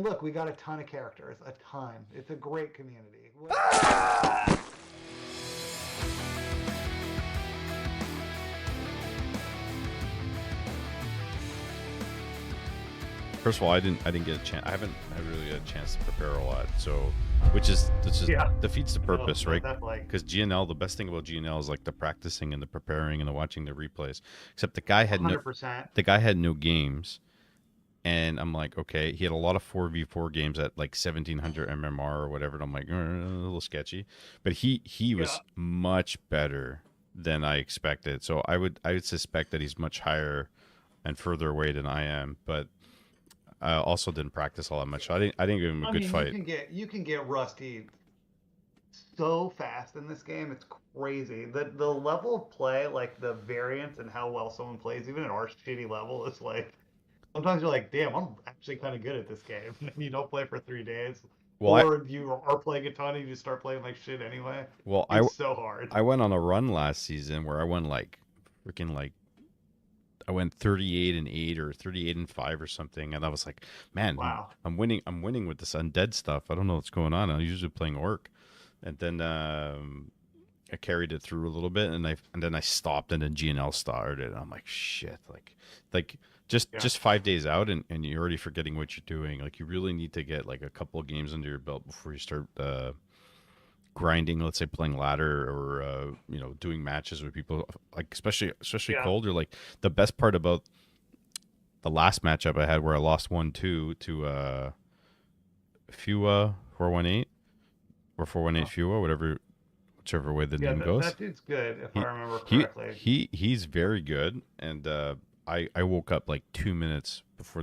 Look, we got a ton of characters, a ton. It's a great community. First of all, I didn't get a chance. I haven't I really got a chance to prepare a lot. So, which is Yeah, defeats the no, purpose, no, right? definitely. Because GNL, the best thing about GNL is like the practicing and the preparing and the watching the replays. Except the guy had no 100%. games, and I'm like, okay, he had a lot of 4v4 games at like 1700 MMR or whatever. And I'm like, a little sketchy, but he Yeah. was much better than I expected. So I would suspect that he's much higher and further away than I am, but I also didn't practice all that much. So I didn't give him a I good mean, fight. you can get rusty so fast in this game. It's crazy. The level of play, like the variance and how well someone plays, even at our shitty level, is like sometimes you're like, damn, I'm actually kind of good at this game. And you don't play for 3 days, Well, or you are playing a ton and you just start playing like shit anyway. well, I It's so hard. I went on a run last season where I went like freaking like I went 38 and 8 or 38 and 5 or something, and I was like, man, Wow. I'm winning. I'm winning with this undead stuff. I don't know what's going on. I'm usually playing orc, and then I carried it through a little bit, and then I stopped, and then GNL started. And I'm like, shit, like Yeah. just 5 days out, and you're already forgetting what you're doing. Like you really need to get like a couple of games under your belt before you start grinding. Let's say playing ladder or doing matches with people, like especially Yeah. cold. Or like the best part about the last matchup I had where I lost 1-2 to Fua 418 or 418 Oh. Fua, whatever whichever way the Yeah, name goes. that dude's good if I He remember he correctly. he's very good, and I woke up like 2 minutes before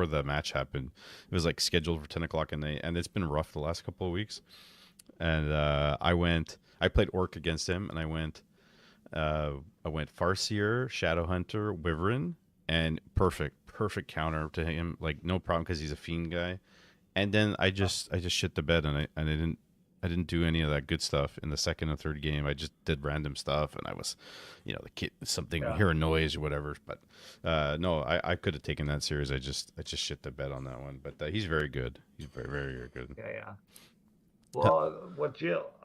the match happened. It was like scheduled for 10 o'clock at night, and it's been rough the last couple of weeks. And I played Orc against him, and uh, I went Farseer, Shadowhunter, Wyvern, and perfect counter to him, like no problem because he's a fiend guy. And then Oh, I just shit the bed, and I didn't do any of that good stuff in the second and third game. I just did random stuff, and I was, the kid something yeah. hear a noise or whatever. But no, I could have taken that series. I just shit the bed on that one. But he's very good. He's very good. Yeah, yeah. Well,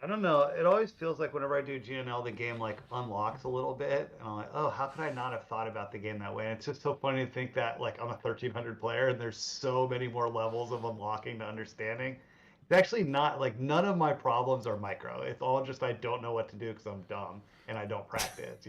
I don't know. It always feels like whenever I do GNL, the game like unlocks a little bit, and I'm like, oh, how could I not have thought about the game that way? And it's just so funny to think that like I'm a 1300 player and there's so many more levels of unlocking to understanding. It's actually not like none of my problems are micro. It's all just I don't know what to do because I'm dumb and I don't practice,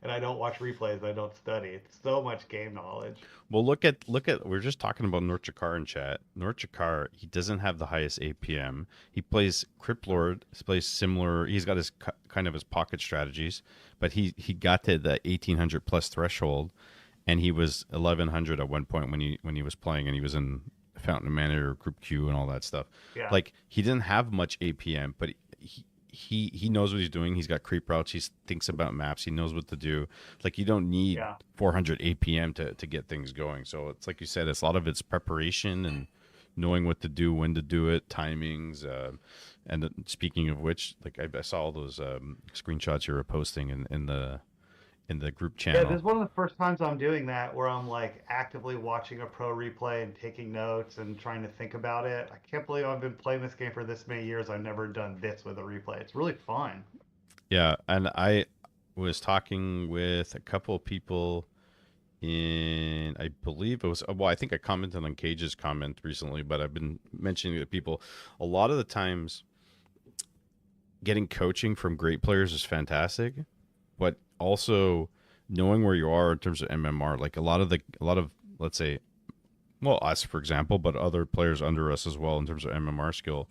and I don't watch replays. I don't study. It's so much game knowledge. Well, look at we're just talking about Norchakar in chat. Norchakar, he doesn't have the highest APM. He plays Crypt Lord. He plays similar. He's got his kind of his pocket strategies, but he got to the 1800 plus threshold, and he was 1100 at one point when he was playing, and he was in Fountain of Mana or Group Q and all that stuff. Yeah, Like he didn't have much APM, but he knows what he's doing. He's got creep routes. He thinks about maps. He knows what to do. Like you don't need yeah. 400 APM to get things going. So it's like you said, it's a lot of it's preparation and knowing what to do, when to do it, timings. And speaking of which, like I saw all those screenshots you were posting in the group Yeah, this channel. is one of the first times I'm doing that where I'm like actively watching a pro replay and taking notes and trying to think about it. I can't believe I've been playing this game for this many years. I've never done this with a replay. It's really fun. Yeah, and I was talking with a couple of people in I believe it was well I think I commented on Cage's comment recently, but I've been mentioning to people a lot of the times getting coaching from great players is fantastic, but also knowing where you are in terms of MMR, like a lot of let's say well us for example, but other players under us as well in terms of MMR skill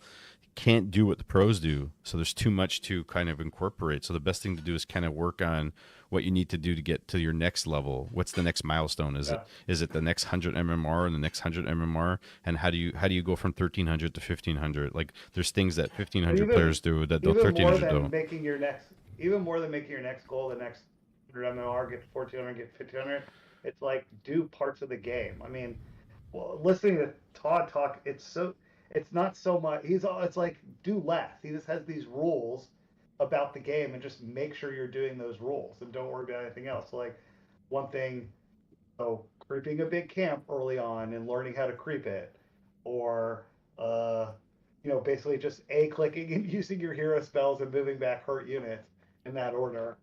can't do what the pros do. So there's too much to kind of incorporate. So the best thing to do is kind of work on what you need to do to get to your next level. What's the next milestone? Yeah. Is it the next 100 MMR and the next 100 MMR? And how do you go from 1300 to 1500? Like there's things that But 1500 players do that the even more 1300 than don't. making your next even more than making your next goal, the next 100 MMR, get 1400, get 1500. It's like do parts of the game. I mean, well, listening to Todd talk, it's not so much. It's like do less. He just has these rules about the game and just make sure you're doing those rules and don't worry about anything else. So like one thing, creeping a big camp early on and learning how to creep it, or uh, basically just A clicking and using your hero spells and moving back hurt units in that order.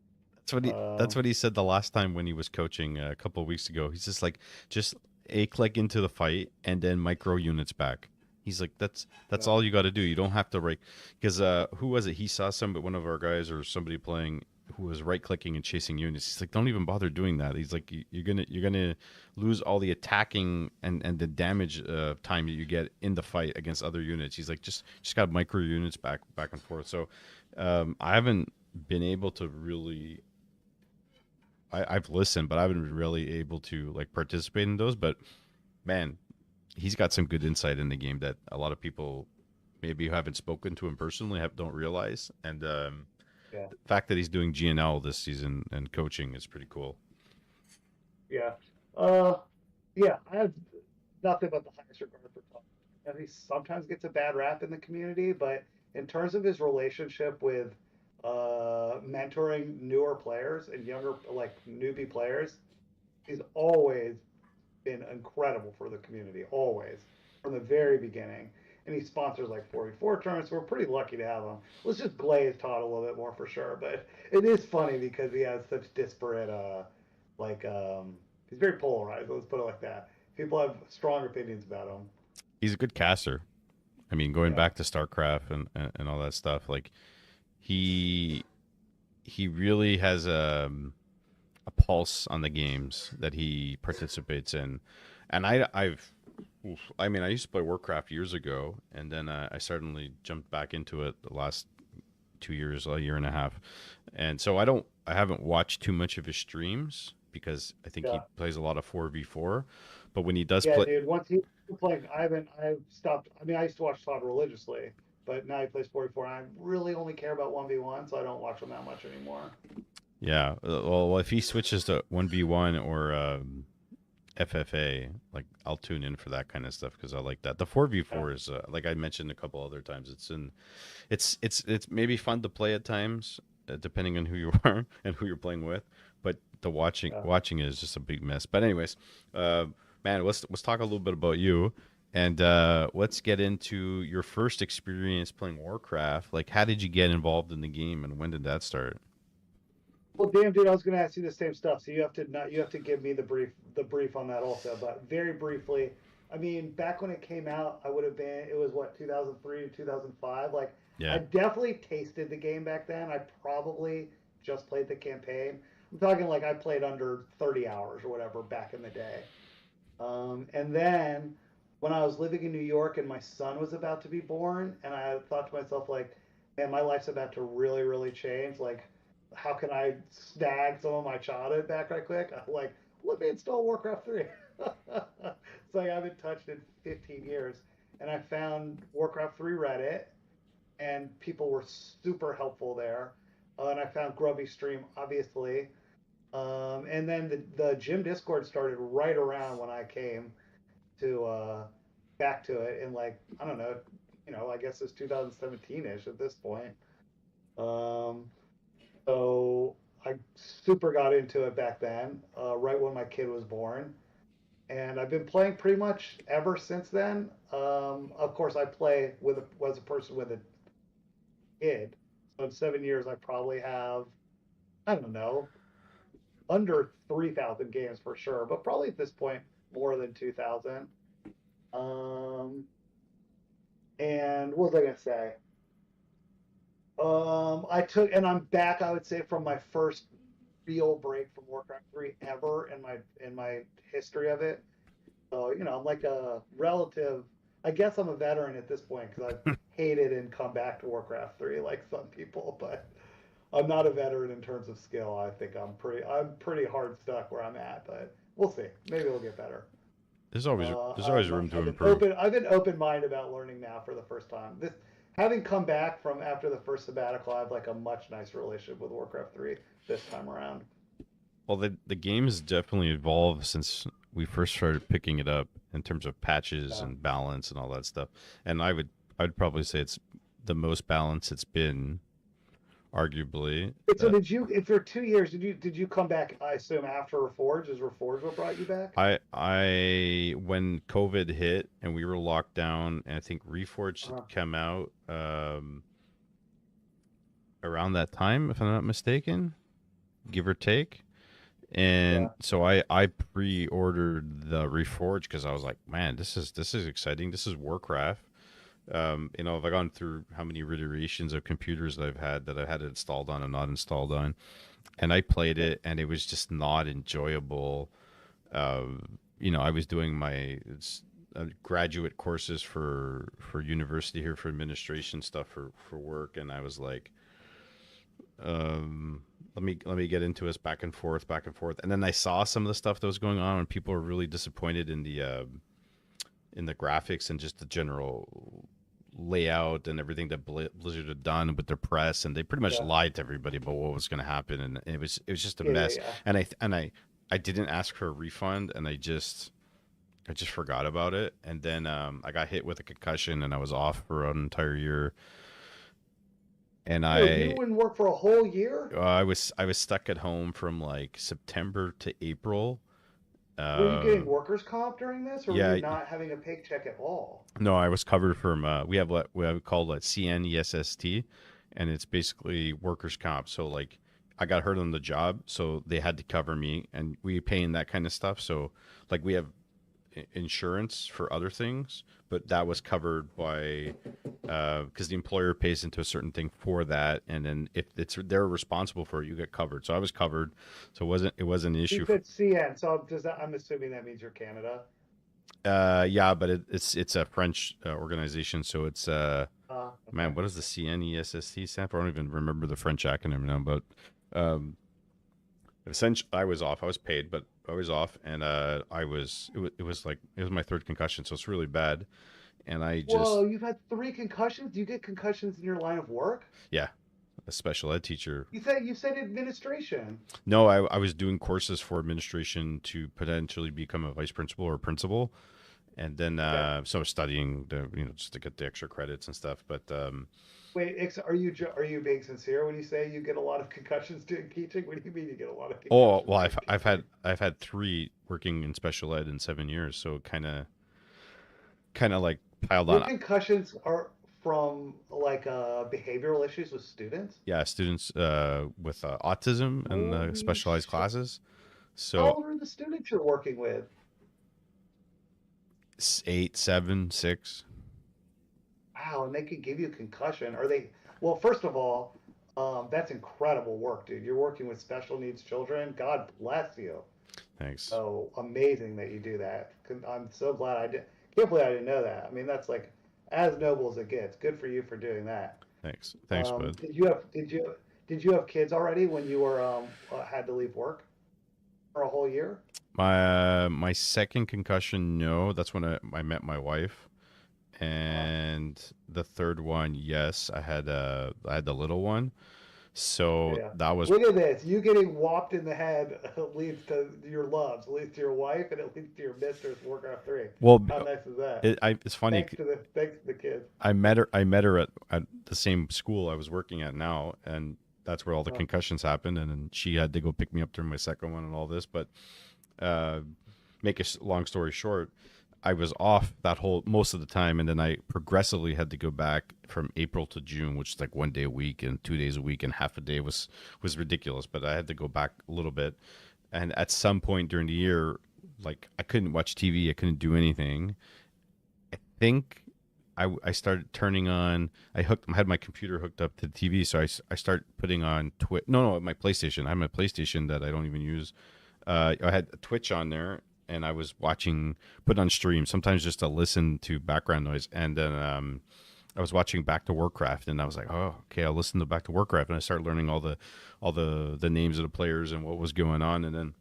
That's Um, what he said the last time when he was coaching a couple of weeks ago. He's just like, just a click into the fight and then micro units back. He's like, that's yeah, all you got to do. You don't have to right because who was it? He saw one of our guys or somebody playing who was right clicking and chasing units. He's like, don't even bother doing that. He's like, you're gonna lose all the attacking and the damage time that you get in the fight against other units. He's like, just got micro units back and forth. So I haven't been able to really I've listened, but I haven't been really able to like participate in those. But man, he's got some good insight in the game that a lot of people maybe who haven't spoken to him personally don't realize. And yeah, the fact that he's doing GNL this season and coaching is pretty cool. yeah. Uh, yeah, I have nothing but the highest regard for Tom. And he sometimes gets a bad rap in the community, but in terms of his relationship with mentoring newer players and younger, like newbie players, he's always been incredible for the community, always, from the very beginning. And he sponsors like 44 tournaments. We're pretty lucky to have him. Let's just glaze Todd a little bit more for sure. But it is funny because he has such disparate, like, he's very polarized. Let's put it like that. People have strong opinions about him. He's a good caster. I mean, going Yeah, back to StarCraft and all that stuff, like he he really has a pulse on the games that he participates in, and I mean, I used to play Warcraft years ago, and then I suddenly jumped back into it the last 2 years, a year and a half, and so I haven't watched too much of his streams because I think he yeah, plays a lot of 4v4, but when he does yeah, play, dude. Once he playing, I've stopped. I mean, I used to watch Todd religiously, but now he plays 44, and I really only care about 1v1, so I don't watch him that much anymore. yeah, well, if he switches to 1v1 or FFA, like I'll tune in for that kind of stuff because I like that. The four v Yeah, four is like I mentioned a couple other times. It's maybe fun to play at times, depending on who you are and who you're playing with. But the yeah. watching is just a big mess. But anyways, uh, man, let's talk a little bit about you, and let's get into your first experience playing Warcraft. Like, how did you get involved in the game, and when did that start? Well, damn, dude, I was going to ask you the same stuff. So you have to not you have to give me the brief on that also. But very briefly, I mean, back when it came out, I would have been it was what 2003 to 2005. Like I Yeah, definitely tasted the game back then. I probably just played the campaign. I'm talking like I played under 30 hours or whatever back in the day. And then when I was living in New York and my son was about to be born, and I thought to myself, like, man, my life's about to really, really change. Like, how can I snag some of my childhood back right quick? I'm like, let me install Warcraft 3. It's like I haven't touched it in 15 years. And I found Warcraft 3 Reddit, and people were super helpful there. And I found Grubby Stream, obviously. And then the gym Discord started right around when I came to back to it in like I don't know, I guess it's 2017ish at this point. Um, so I super got into it back then, right when my kid was born, and I've been playing pretty much ever since then. Of course, I play with as a person with a kid, so in 7 years I probably have I don't know under 3,000 games for sure, but probably at this point more than 2,000. Um, and what was I gonna say? I took and I'm back. I would say from my first real break from Warcraft 3 ever in my history of it. So I'm like a relative. I guess I'm a veteran at this point because I've hated and come back to Warcraft 3 like some people, but I'm not a veteran in terms of skill. I think I'm pretty hard stuck where I'm at, but we'll see. Maybe it'll get better. there's always room to I've been improve. open. I've been open minded about learning now for the first time. This having come back from after the first sabbatical, I have like a much nicer relationship with Warcraft 3 this time around. Well, the game has definitely evolved since we first started picking it up in terms of patches Yeah, and balance and all that stuff. And I'd probably say it's the most balanced it's been arguably. So did you, for 2 years, did you come back, I assume, after Reforged? Is Reforged what brought you back? I when COVID hit and we were locked down, and I think Reforged had Uh-huh. come out around that time, if I'm not mistaken, give or take. And Yeah. so I pre-ordered the Reforged because I was like, man, this is exciting. This is Warcraft. I've gone through how many iterations of computers that I've had it installed on and not installed on, and I played Yeah. it, and it was just not enjoyable. uh, I was doing my graduate courses for university here for administration stuff for work, and I was like, let me get into this back and forth, and then I saw some of the stuff that was going on, and people were really disappointed in the graphics and just the general layout and everything that Blizzard had done with their press, and they pretty much Yeah. lied to everybody about what was going to happen, and it was just a Yeah. Yeah. mess. Yeah. And I didn't ask for a refund, and I just forgot about it, and then I got hit with a concussion, and I was off for an entire year, and Oh, you wouldn't work for a whole year? I was stuck at home from like September to April. Were you Uh, getting workers' comp during this, or were you yeah, not having a paycheck at all? no, I was covered from we have what we have called a CNESST, and it's basically workers' comp. So like I got hurt on the job, so they had to cover me, and we pay in that kind of stuff. So like we have insurance for other things, but that was covered by because the employer pays into a certain thing for that, and then if they're responsible for it, you get covered. So I was covered, so it wasn't an You issue. said CN, so I'm assuming that means you're Canada. Yeah, but it's a French organization, so it's man, Okay. what does the CNESST stand for? I don't even remember the French acronym now, but um, essentially, I was off. I was paid, but I was off, and it was my third concussion, so it's really bad. And I just Whoa, you've had 3 concussions? Do you get concussions in your line of work? yeah, a special ed teacher. You said administration. No, I was doing courses for administration to potentially become a vice principal or principal, and then Okay. so I was studying just to get the extra credits and stuff. But Wait, are you being sincere when you say you get a lot of concussions doing teaching? What do you mean you get a lot of oh concussions well, I've doing I've teaching? had I've had three working in special ed in 7 years, so kind of like piled Your on. concussions are from like behavioral issues with students? Yeah, students with autism and Holy specialized shit. classes. How So old are the students you're working with? 8, 7, 6. Wow, and they could give you a concussion. Well, first of all, that's incredible work, dude. You're working with special needs children. God bless you. Thanks, So amazing that you do that. I'm so glad I did. Can't believe I didn't know that. I mean, that's like as noble as it gets. Good for you for doing that. thanks, bud. Did you have kids already when you were had to leave work for a whole year? My second concussion, no, that's when I met my wife, Uh, and the third one, yes, I had the little one, so yeah. that was Look at this. You getting whopped in the head leads to your loves, leads to your wife, and it leads to your mistress Warcraft 3. well, How nice is that? it's funny. Thanks to the kids. I met her at the same school I was working at now, and that's where all the Uh, concussions happened. And then she had to go pick me up during my second one and all this. But uh, make a long story short, I was off that whole most of the time, and then I progressively had to go back from April to June, which is like 1 day a week and 2 days a week, and half a day was ridiculous. But I had to go back a little bit, and at some point during the year, like I couldn't watch TV, I couldn't do anything. I think I started turning on. I had my computer hooked up to the TV, so I start putting on Twitch. No, my PlayStation. I have my PlayStation that I don't even use. I had Twitch on there, and I was watching, put on stream sometimes just to listen to background noise, and then I was watching Back to Warcraft, and I was like, oh, okay, I'll listen to Back to Warcraft, and I started learning all the names of the players and what was going on, and then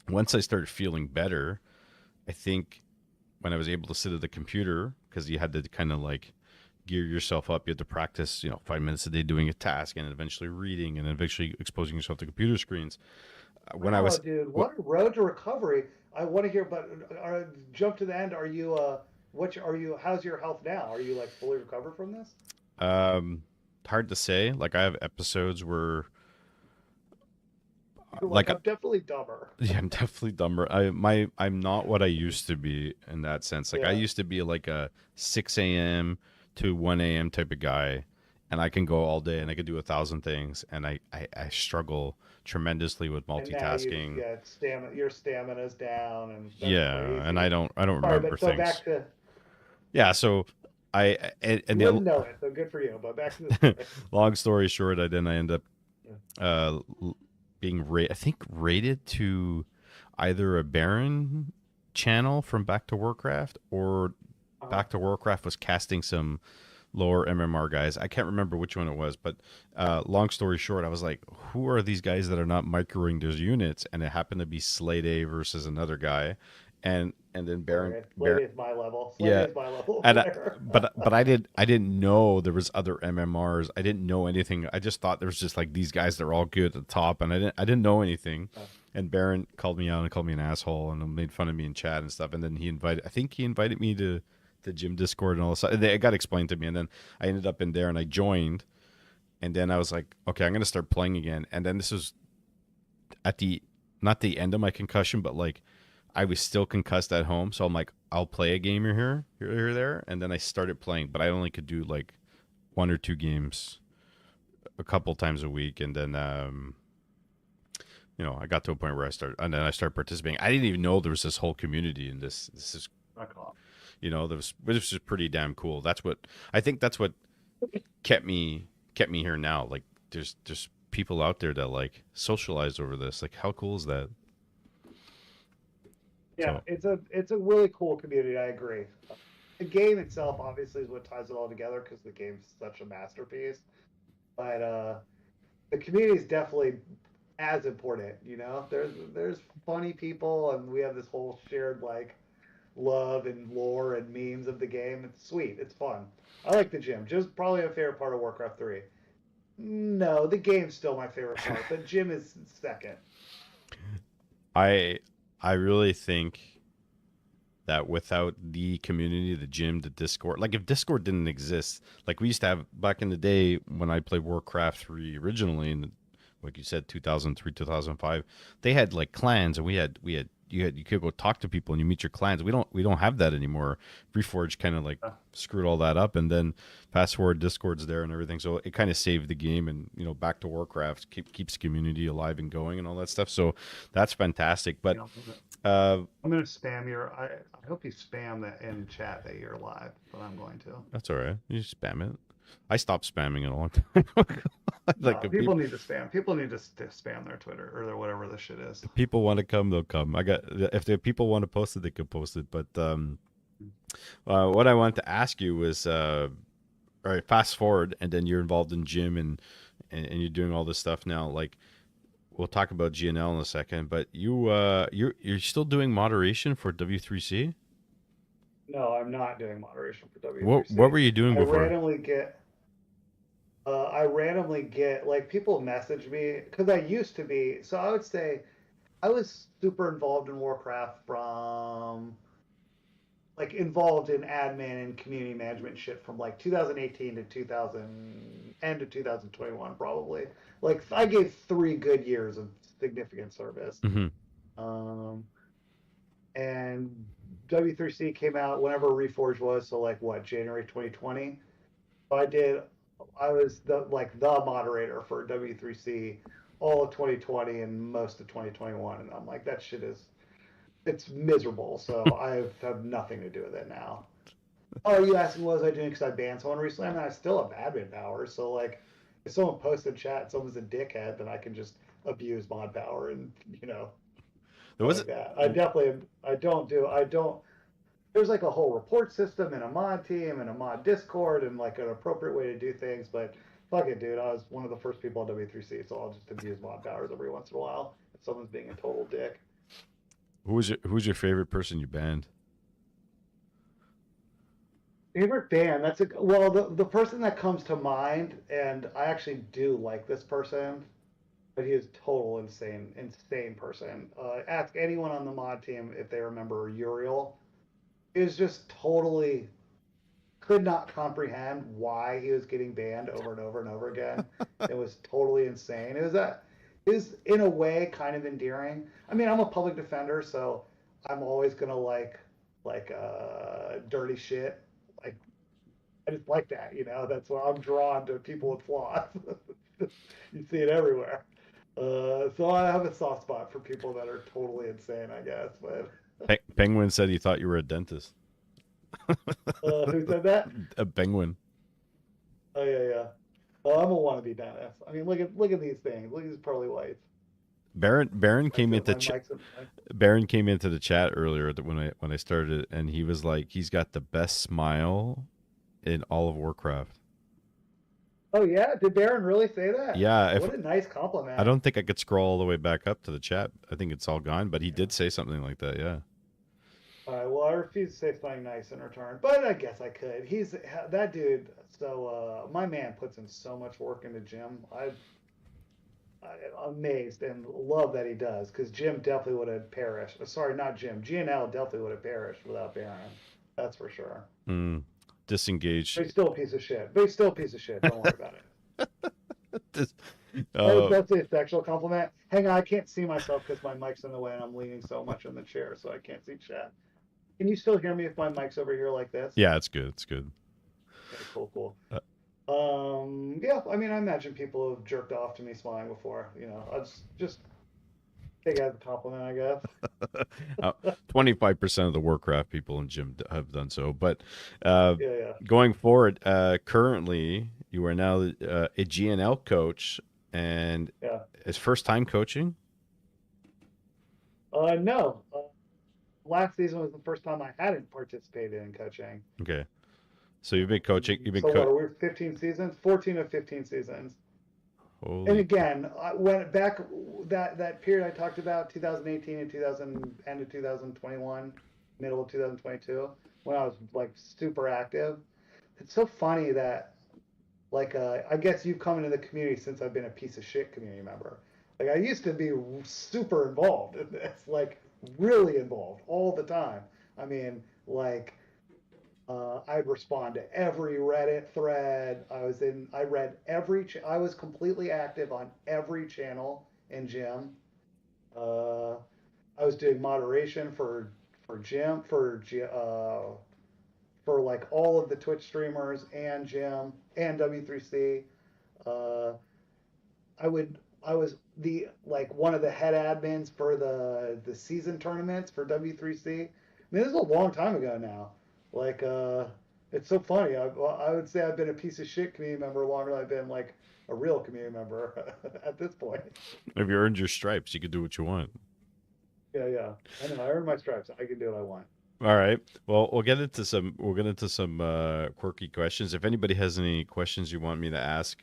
once I started feeling better, I think when I was able to sit at the computer, because you had to kind of like gear yourself up. You had to practice, 5 minutes a day doing a task, and eventually reading, and eventually exposing yourself to computer screens. When I Wow, was, dude, what a road to recovery. I want to hear, but jump to the end. Are you how's your health now? Are you like fully recovered from this? hard to say. Like I have episodes where You're like, like I'm definitely dumber. yeah, I'm definitely dumber. I'm not what I used to be in that sense. Like I Yeah. used to be like a 6 a.m. to 1 a.m. type of guy, and I can go all day and I could do 1,000 things, and I struggle tremendously with And now multitasking. your stamina's down, and that's Yeah, and I crazy. don't Sorry, remember but so things. back to Yeah, so and you then wouldn't know it, so good for you. But back to the story. long story short, I end up Yeah. uh being I think rated to either a Baron channel from Back to Warcraft, or Uh-huh. Back to Warcraft was casting some lower MMR guys. I can't remember which one it was, but long story short, I was like, who are these guys that are not microing those units? And it happened to be Slade A versus another guy, and then Baron, Slade is my level. Slade yeah, is my level and player. but I didn't know there was other MMRs. I didn't know anything. I just thought there was just like these guys that are all good at the top, and I didn't know anything. And Baron called me out and called me an asshole and made fun of me in chat and stuff. And then I think he invited me to the gym Discord and all this. It got explained to me, and then I ended up in there and I joined. And then I was like, okay, I'm gonna start playing again. And then this was at the not the end of my concussion, but like I was still concussed at home. So I'm like, I'll play a game here or there. And then I started playing, but I only could do like one or two games a couple times a week. And then, I got to a point where I started participating. I didn't even know there was this whole community, and this is, there was just pretty damn cool. I think that's what kept me here now. Like there's people out there that like socialize over this. Like how cool is that? Yeah, So it's a really cool community. I agree. The game itself obviously is what ties it all together because the game's such a masterpiece. But the community is definitely as important. There's funny people, and we have this whole shared like love and lore and memes of the game. It's sweet. It's fun. I like the gym. Gym's probably my favorite part of Warcraft 3. No, the game's still my favorite part, but gym is second. I I really think that without the community, the gym, the Discord, like if Discord didn't exist, like we used to have back in the day when I played Warcraft 3 originally, and like you said, 2003, 2005, they had like clans, and you could go talk to people and you meet your clans. We don't have that anymore. Reforged kind of like screwed all that up, and then fast forward, Discord's there and everything, so it kind of saved the game. And Back to Warcraft keeps community alive and going and all that stuff. So that's fantastic. But You know, uh, I'm gonna spam your. I hope you spam that in chat that you're live, but I'm going to. that's all right. You just spam it. I stopped spamming it a long time ago. Like No, people need to spam. People need to spam their Twitter or their whatever the shit is. if people want to come, they'll come. If the people want to post it, they can post it. But what I wanted to ask you was, all right, fast forward, and then you're involved in gym and you're doing all this stuff now. Like we'll talk about GNL in a second, but you're still doing moderation for W3C. No, I'm not doing moderation for What W3C. were you doing I before? randomly get I randomly get like people message me because I used to be. So I would say I was super involved in Warcraft from like involved in admin and community management shit from like 2018 to 2010 to 2021 probably. Like I gave 3 good years of significant service. Hmm. Um, and W3C came out whenever Reforged was, so like what, January 2020. So I was the moderator for W3C all of 2020 and most of 2021, and I'm like, that shit is it's miserable. So I have nothing to do with it now. Oh, you asking what was I doing because I banned someone recently? I mean, I still have admin power, so like if someone posts in chat, someone's a dickhead, then I can just abuse mod power and There was like that. I don't there's like a whole report system and a mod team and a mod Discord and like an appropriate way to do things. But fuck it, dude. I was one of the first people on W3C, so I'll just abuse mod powers every once in a while if someone's being a total dick. who's your favorite person you banned? Favorite band? The person that comes to mind, and I actually do like this person, but he is total insane person. Ask anyone on the mod team if they remember Uriel. Is just totally could not comprehend why he was getting banned over and over and over again. It was totally insane. It was in a way kind of endearing. I mean, I'm a public defender, so I'm always gonna like dirty shit. Like I just like that, you know. That's why I'm drawn to people with flaws. You see it everywhere. So I have a soft spot for people that are totally insane, I guess. But Penguin said he thought you were a dentist. who said that? A penguin. Oh yeah, yeah. Well, I'm a wannabe dentist. I mean, look at these things. Look at these pearly whites. Baron My came into my mic's my, Baron came into the chat earlier when I started, and he was like, he's got the best smile in all of Warcraft. Oh yeah, did Baron really say that? Yeah, if What a nice I compliment. don't think I could scroll all the way back up to the chat. I think it's all gone, but he Yeah. did say something like that. Yeah. All right, well, I refuse to say something nice in return, but I guess I could. He's that dude. So my man puts in so much work into Jim. I'm amazed and love that he does because Jim definitely would have perished. Sorry, not Jim. GNL definitely would have perished without Baron. That's for sure. Mm, disengaged. But he's still a piece of shit. But he's still a piece of shit. Don't worry about it. Dis- That was uh, definitely a sexual compliment. Hang on, I can't see myself because my mic's in the way and I'm leaning so much in the chair, so I can't see chat. Can you still hear me if my mic's over here like this? yeah, it's good. It's good. Okay, cool, cool. Uh, Yeah, I mean, I imagine people have jerked off to me smiling before. You know, I'll just take it as a compliment, I guess. 25% of the Warcraft people in Gym have done so. But uh, Yeah, yeah, going forward, currently you are now a GNL coach, and yeah. it's first time coaching. No, last season was the first time I hadn't participated in coaching. Okay, so you've been coaching. You've been So what co- are we 15 seasons? 14 of 15 seasons. And Holy. again, I went back that period I talked about, 2018 and 2000 end of 2021, middle of 2022, when I was like super active. It's so funny that like I guess you've come into the community since I've been a piece of shit community member. Like I used to be super involved in this, like really involved all the time. I mean, like I'd respond to every Reddit thread. I read I was completely active on every channel in Gym. Uh, I was doing moderation for Gym for like all of the Twitch streamers and Gym and W3C. Uh, I was the like one of the head admins for the season tournaments for W3C. I mean, this is a long time ago now. Like, it's so funny. I would say I've been a piece of shit community member longer than I've been like a real community member at this point. If you earned your stripes, you could do what you want. Yeah, yeah. I know. I earned my stripes. I can do what I want. All right. Well, we'll get into some quirky questions. If anybody has any questions you want me to ask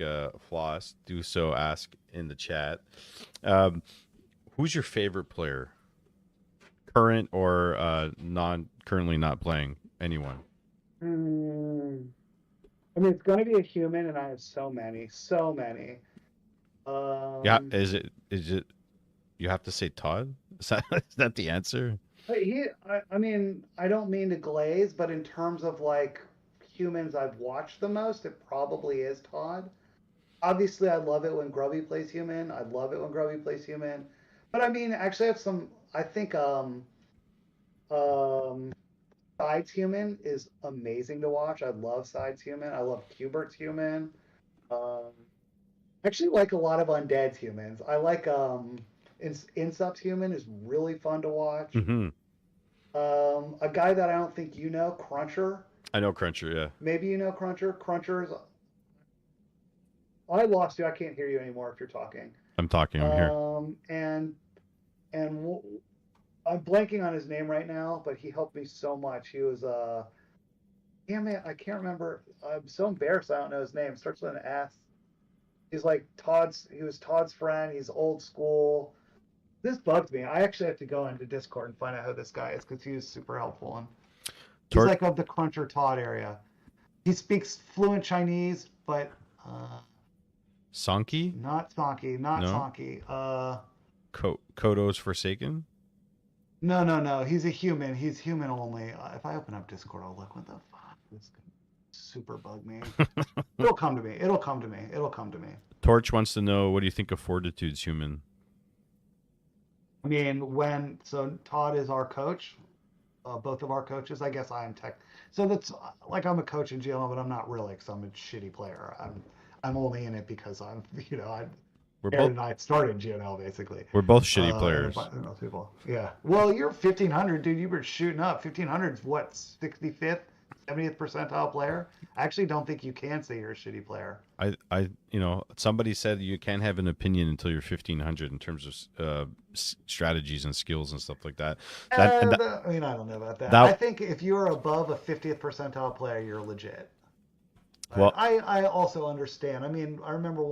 Floss, do so. Ask in the chat. Um, who's your favorite player, current or non currently not playing? Anyone? Hmm. I mean, it's going to be a human, and I have so many, so many. Yeah. Um, Is it? You have to say Todd. Is that the answer? I mean, I don't mean to glaze, but in terms of like humans I've watched the most, it probably is Todd. Obviously, I love it when Grubby plays human. I love it when Grubby plays human. But I mean, actually, I have some. I think um, Sides human is amazing to watch. I love Sides human. I love Cubert's human. Um, actually, like a lot of Undead's humans. I like Insup's human is really fun to watch. Hmm. A guy that I don't think you know, Cruncher. I know Cruncher. Yeah, Maybe you know Cruncher. Cruncher's. I lost you. I can't hear you anymore if you're talking. I'm talking. I'm here. Um, and and I'm blanking on his name right now, but he helped me so much. He was damn it, I can't remember. I'm so embarrassed. I don't know his name. Starts with an S. He's like Todd's. He was Todd's friend. He's old school. This bugs me. I actually have to go into Discord and find out who this guy is because he was super helpful. And he's Tor- like of the Cruncher Todd area. He speaks fluent Chinese, but Sonky? not Sonky, not No. Sonky. Kodo's Forsaken? No. He's a human. He's human only. If I open up Discord, I'll look. What the fuck? This super bug me. It'll come to me. It'll come to me. It'll come to me. Torch wants to know, what do you think of Fortitude's human? I mean, so Todd is our coach, both of our coaches. I guess I am tech. So that's like I'm a coach in GLM, but I'm not really because I'm a shitty player. I'm only in it because I'm We're Aaron both and I started GNL basically. we're both shitty And a players. bunch of those people. Yeah. Well, you're 1500, dude. You were shooting up. 1500 is what, 65th, 70th percentile player? I actually don't think you can say you're a shitty player. Somebody said you can't have an opinion until you're 1500 in terms of strategies and skills and stuff like that. I mean, I don't know about that. I That think if you're above a 50th percentile player, you're legit. But well, I also understand. I mean, I remember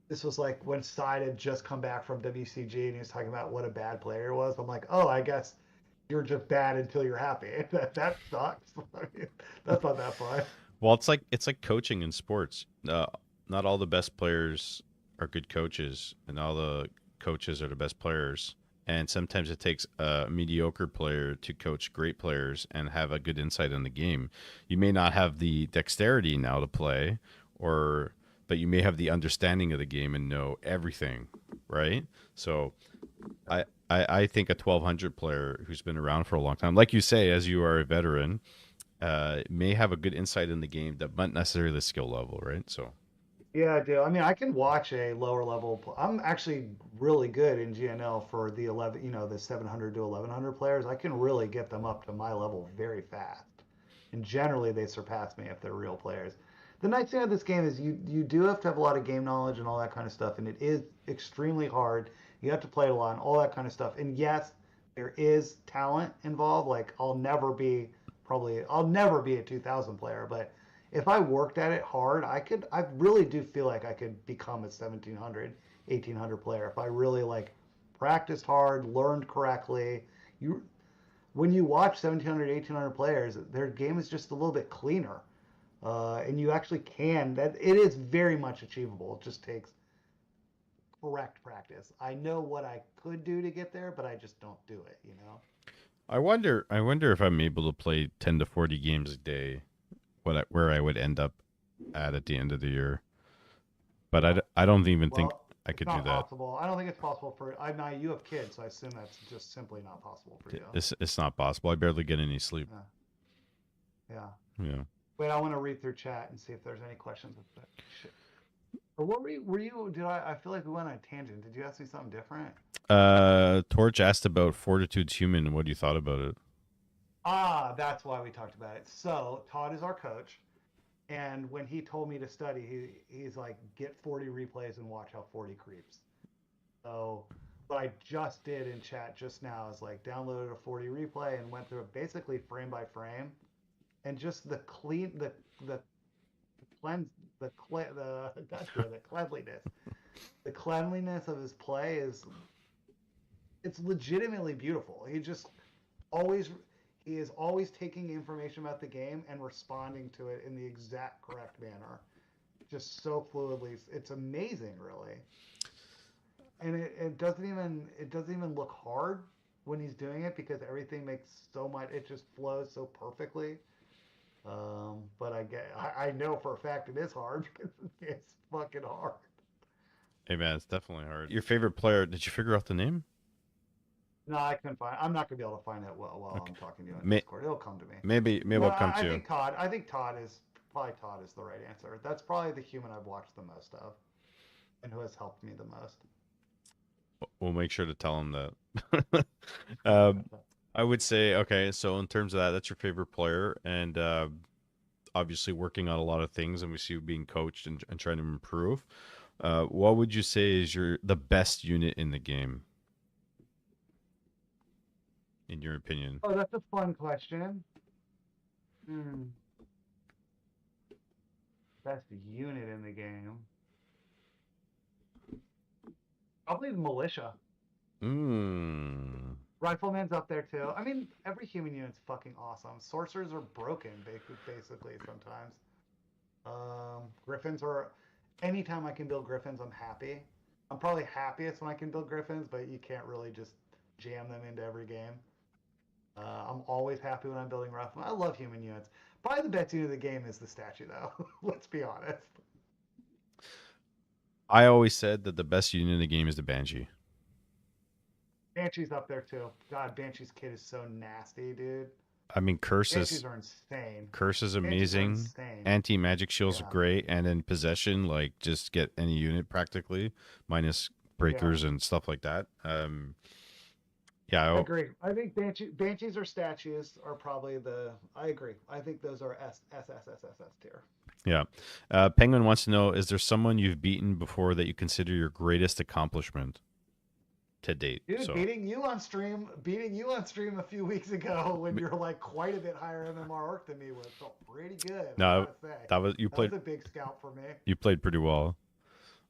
this was like when Side had just come back from WCG and he was talking about what a bad player was. I'm like, oh, I guess you're just bad until you're happy. That sucks. I mean, that's not that fun. well, it's like coaching in sports. Not all the best players are good coaches, and all the coaches are the best players. And sometimes it takes a mediocre player to coach great players and have a good insight on the game. You may not have the dexterity now to play, or but you may have the understanding of the game and know everything, right? So I think a 1200 player who's been around for a long time, like you say, as you are a veteran, may have a good insight in the game that not necessarily the skill level, right? So Yeah, I do. I mean, I can watch a lower level. I'm actually really good in GNL for the 11, the 700 to 1100 players. I can really get them up to my level very fast. And generally, they surpass me if they're real players. The nice thing of this game is you do have to have a lot of game knowledge and all that kind of stuff, and it is extremely hard. You have to play a lot and all that kind of stuff. And yes, there is talent involved. Like I'll never be a 2000 player, but if I worked at it hard, I really do feel like I could become a 1700, 1800 player if I really like practiced hard, learned correctly. You When you watch 1700, 1800 players, their game is just a little bit cleaner. And you actually can that it is very much achievable. It just takes correct practice. I know what I could do to get there, but I just don't do it. I wonder if I'm able to play 10 to 40 games a day, where I would end up at the end of the year. But Yeah. I don't even think Well, I it's could do not that. possible. I don't think it's possible for I know you have kids, so I assume that's just simply not possible for you. It's not possible. I barely get any sleep. Yeah. Yeah. Yeah. Wait, I want to read through chat and see if there's any questions. Or what were you, did I feel like we went on a tangent. Did you ask me something different? Torch asked about Fortitude's human and what you thought about it. Ah, that's why we talked about it. So Todd is our coach. And when he told me to study, he's like, get 40 replays and watch how 40 creeps. So what I just did in chat just now is like downloaded a 40 replay and went through it basically frame by frame. And just the cleanse the God damn it, cleanliness. The cleanliness of his play it's legitimately beautiful. Always he is always taking information about the game and responding to it in the exact correct manner. Just so fluidly. It's amazing, really. And it doesn't even look hard when he's doing it because everything makes so much it just flows so perfectly. But I know for a fact it is hard because it's fucking hard. Hey man, it's definitely hard. Your favorite player? Did you figure out the name? No, I couldn't find. I'm not gonna be able to find it while Okay. I'm talking to you on May, Discord. It'll come to me. maybe No, it'll come I to you. think Todd. I think Todd is the right answer. That's probably the human I've watched the most of, and who has helped me the most. We'll make sure to tell him that. um, I would say, okay, so in terms of that, that's your favorite player, and obviously working on a lot of things, and we see you being coached and trying to improve. What would you say is the best unit in the game, in your opinion? Oh, that's a fun question. Hmm. Best unit in the game. Probably the militia. Mm. Rifleman's up there too. I mean, every human unit's fucking awesome. Sorcerers are broken, basically sometimes. Griffins are. Anytime I can build Griffins, I'm happy. I'm probably happiest when I can build Griffins, but you can't really just jam them into every game. I'm always happy when I'm building Rifleman. I love human units. Probably the best unit of the game is the statue, though. Let's be honest. I always said that the best unit in the game is the Banshee. Banshee's up there too. God, Banshee's kit is so nasty, dude. I mean, Banshees are insane. Curse is Banshees are amazing. insane. Anti-magic shields are Yeah, great, and in possession, like just get any unit practically, minus yeah. breakers and stuff like that. Yeah, I agree. I think Banshees or statues are probably the. I agree. I think those are S tier. yeah. Penguin wants to know: is there someone you've beaten before that you consider your greatest accomplishment to date? Dude, So beating you on stream a few weeks ago when you're like quite a bit higher MMR orc than me was felt pretty good. I no, gotta say, that was that was a big scalp for me. you played pretty well.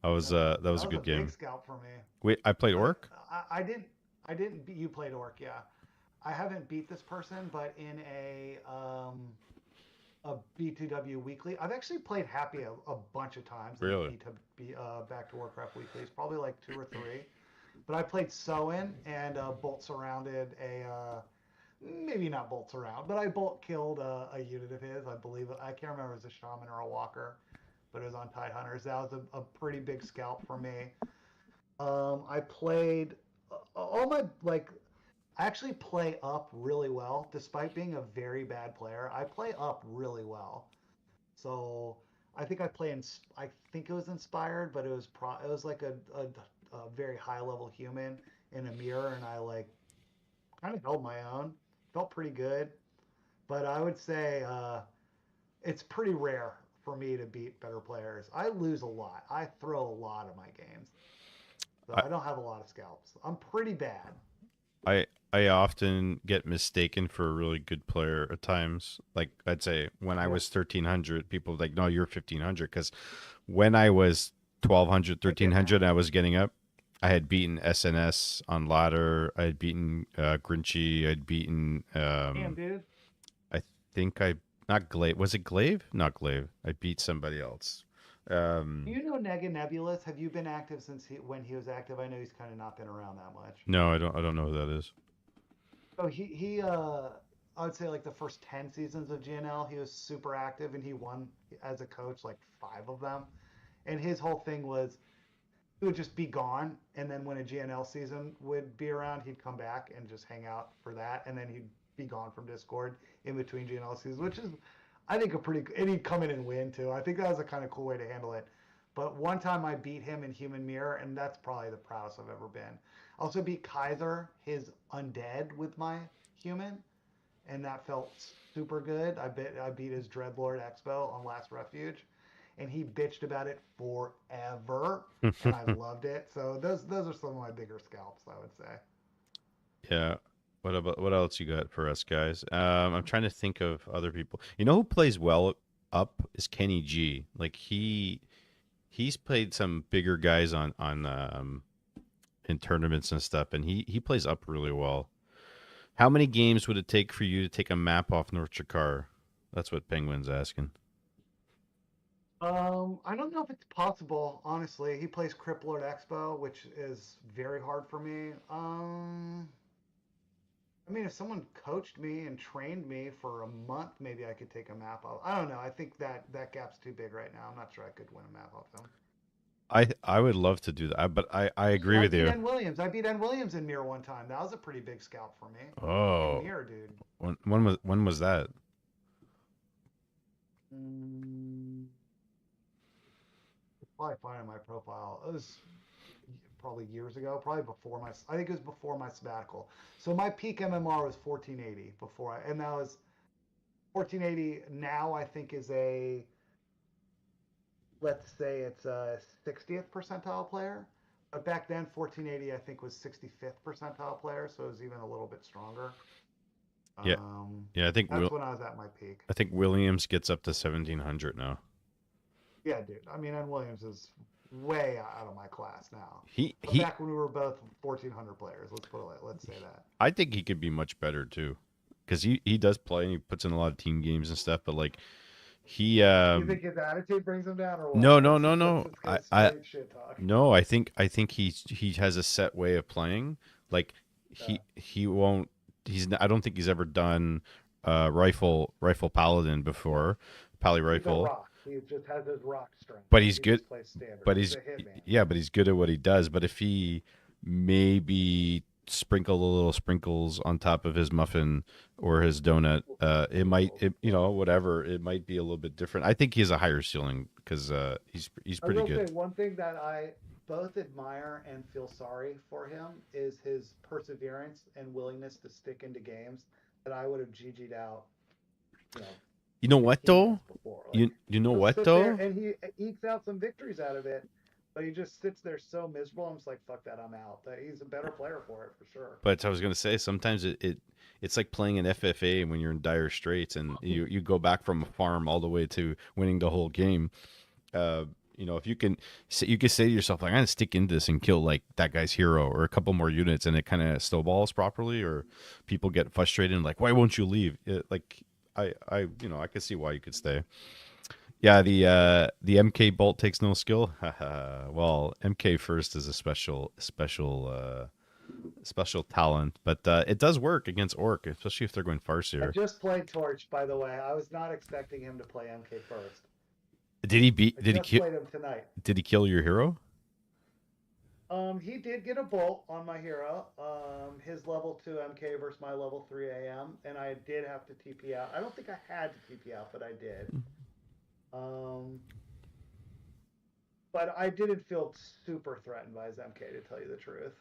That was a That was good a big game. scalp for me. Wait, I played I, Orc. I didn't beat you played orc, yeah. I haven't beat this person, but in a B2W weekly, I've actually played Happy a bunch of times in Really? Back to Warcraft weeklies, probably like two or three. But I played Soin and bolt surrounded maybe not bolts around, but I bolt killed a unit of his. I believe I can't remember if it was a shaman or a walker, but it was on Tide Hunters. That was a pretty big scalp for me. I played all my like. I actually play up really well, despite being a very bad player. I play up really well, so I think I play in. I think it was inspired, but it was like a very high level human in a mirror, and I like kind of held my own. Felt pretty good, but I would say it's pretty rare for me to beat better players. I lose a lot. I throw a lot of my games, so I I don't have a lot of scalps. I'm pretty bad. I I often get mistaken for a really good player at times. Like I'd say when I Yeah, was 1300, people were like, "No, you're 1500." Because when I was 1200, I get 1300, that. and I was getting up, I had beaten SNS on ladder. I had beaten Grinchy. I'd beaten. Damn, dude. I think I not Glaive. Was it Glaive? Not Glaive. I beat somebody else. Do Um, you know Nega Nebulous? Have you been active since when he was active? I know he's kind of not been around that much. no, I don't. I don't know who that is. So I would say like the first 10 seasons of GNL, he was super active and he won as a coach like five of them. And his whole thing was he would just be gone, and then when a GNL season would be around, he'd come back and just hang out for that, and then he'd be gone from Discord in between GNL seasons, which is, I think, and he'd come in and win too. I think that was a kind of cool way to handle it. But one time I beat him in Human Mirror, and that's probably the proudest I've ever been. I also beat Kaiser, his undead, with my human, and that felt super good. I beat his Dreadlord Expo on Last Refuge, and he bitched about it forever, and I loved it. So those are some of my bigger scalps, I would say. Yeah. What else you got for us guys? I'm trying to think of other people. You know who plays well up is Kenny G. Like he's played some bigger guys on in tournaments and stuff, and he plays up really well. How many games would it take for you to take a map off North Chakar? That's what Penguin's asking. I don't know if it's possible, honestly. He plays Cripplord Expo, which is very hard for me. I mean, if someone coached me and trained me for a month, maybe I could take a map off. I don't know. I think that gap's too big right now. I'm not sure I could win a map off him. I would love to do that, but I Dude, agree I with beat you. N Williams. I beat N Williams in Mirror one time. That was a pretty big scalp for me. In Oh, Mirror, dude. when was that? Mm, it's probably finding my profile. It was probably years ago, probably before my. I think it was before my sabbatical. So my peak MMR was 1480 before I, and that was 1480. Now I think is a, let's say it's a 60th percentile player. But back then, 1480 I think was 65th percentile player, so it was even a little bit stronger. Yeah, Um, yeah. that's when I was at my peak. I think Williams gets up to 1700 now. Yeah, dude. I mean, N Williams is way out of my class now. He But he. back when we were both 1400 players, let's say that. I think he could be much better too, because he does play and he puts in a lot of team games and stuff. But like he You think his attitude brings him down, or what? no no no Let's no. just go I straight shit talk. no. I think he has a set way of playing. Like Yeah. he won't. I don't think he's ever done rifle paladin Yeah. before, Pally He's a rifle, rock. He just has his rock strength. but Like he's he good. just plays standard. But He's he's a hitman. yeah, but he's good at what he does. But if he maybe sprinkle a little sprinkles on top of his muffin or his donut, it might, whatever, it might be a little bit different. I think he has a higher ceiling because he's I pretty will say good. one thing that I both admire and feel sorry for him is his perseverance and willingness to stick into games that I would have GG'd out, you know, You know what 15 though? minutes before. Like You know he'll what sit there though? and he ekes out some victories out of it, but he just sits there so miserable. I'm just like, fuck that, I'm out. That he's a better player for it for sure. But I was gonna say sometimes it's like playing an FFA when you're in dire straits and you go back from a farm all the way to winning the whole game. Uh, if you can you can say to yourself like I'm gonna stick into this and kill like that guy's hero or a couple more units and it kind of snowballs properly or people get frustrated and like why won't you leave? Like I could see why you could stay. Yeah, the MK bolt takes no skill. Well, MK first is a special talent, but it does work against orc, especially if they're going I farseer. just played Torch, by the way. I was not expecting him to play MK first. Did he beat? I just played him tonight. Did he kill your hero? He did get a bolt on my hero. His level 2 MK versus my level 3 AM, and I did have to TP out. I don't think I had to TP out, but I did. Um, but I didn't feel super threatened by his MK, to tell you the truth.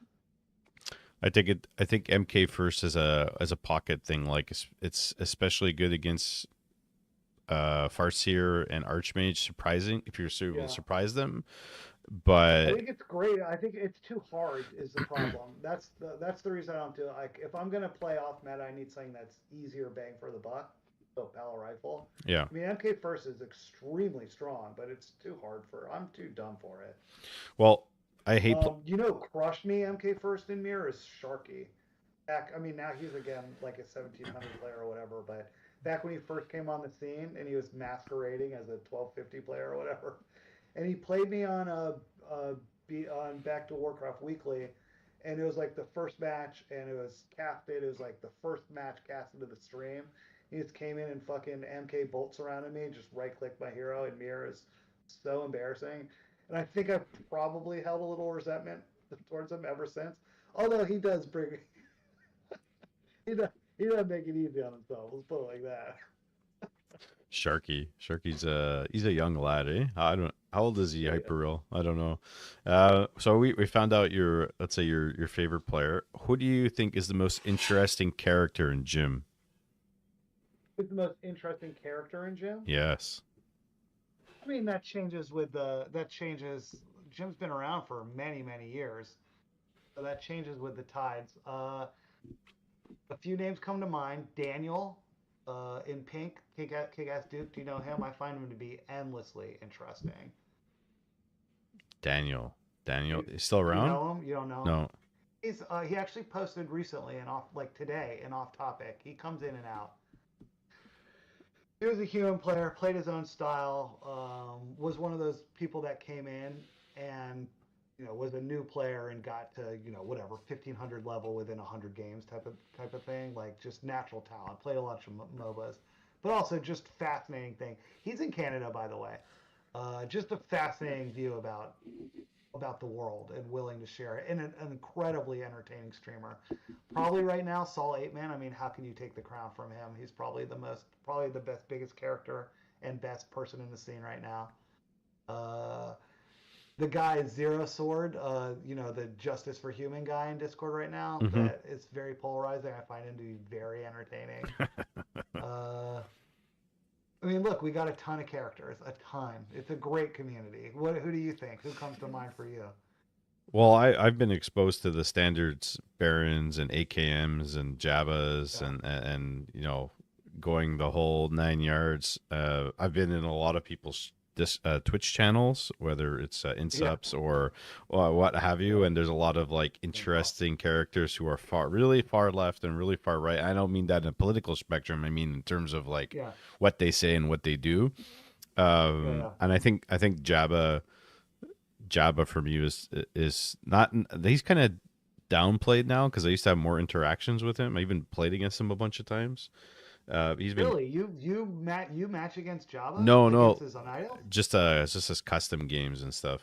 I think MK first is a pocket thing. Like it's especially good against Farseer and Archmage. Surprising if you're able to surprise them, I but think it's great. I think it's too hard is the problem. That's the reason I don't do it. Like if I'm gonna play off meta, I need something that's easier bang for the buck. So Paladin-rifle. yeah. I mean, MK first is extremely strong, but it's too hard for. I'm too dumb for it. Well, I hate. Crush me MK first in mirror is Sharky. I mean, now he's again like a 1700 player or whatever, but back when he first came on the scene and he was masquerading as a 1250 player or whatever, and he played me on on Back to Warcraft Weekly, and it was like the first match, and it was casted. It was like the first match casted to the stream. He just came in and fucking MK bolt surrounded me, just right clicked my hero, and mirror is so embarrassing. And I think I've probably held a little resentment towards him ever since. Although he does bring, he does make it easy on himself. Let's put it like that. Sharky's he's a young lad, eh? I don't. How old is he? Yeah, Hyper real? I don't know. So we found out your, let's say your favorite player. Who do you think is the most interesting character in Gym? who's the most interesting character in Jim? Yes. I mean, that changes with that changes. Jim's been around for many years, so that changes with the tides. A few names come to mind. Daniel, in Pink, Kick-Ass Duke. Do you know him? I find him to be endlessly interesting. Daniel is still You around? know him? You don't know him? No. He actually posted recently and off like today and off topic. He comes in and out. He was a human player, played his own style, was one of those people that came in and was a new player and got to whatever 1500 level within 100 games type of thing, like just natural talent. Played a lot of MOBAs, but also just fascinating thing. He's in Canada, by the way. Just a fascinating view about the world and willing to share it. And an incredibly entertaining streamer. Probably right now, Saul 8-Man. I mean, how can you take the crown from him? He's probably the best, biggest character and best person in the scene right now. The guy Zero Sword, the Justice for Human guy in Discord right now, that is very polarizing. I find him to be very entertaining. I mean, look, we got a ton of characters, a ton. It's a great community. Who do you think? Who comes to mind for you? Well, I've been exposed to the standards Barons and AKMs and Jabas and going the whole 9 yards. I've been in a lot of people's Twitch channels, whether it's insups or what have you, and there's a lot of like interesting characters who are really far left and really far right. I don't mean that in a political spectrum. I mean in terms of like what they say and what they do. And I think Jabba for me is not. He's kind of downplayed now because I used to have more interactions with him. I even played against him a bunch of times. He's been Really? You match against Java no, against no, his idol? just his custom games and stuff.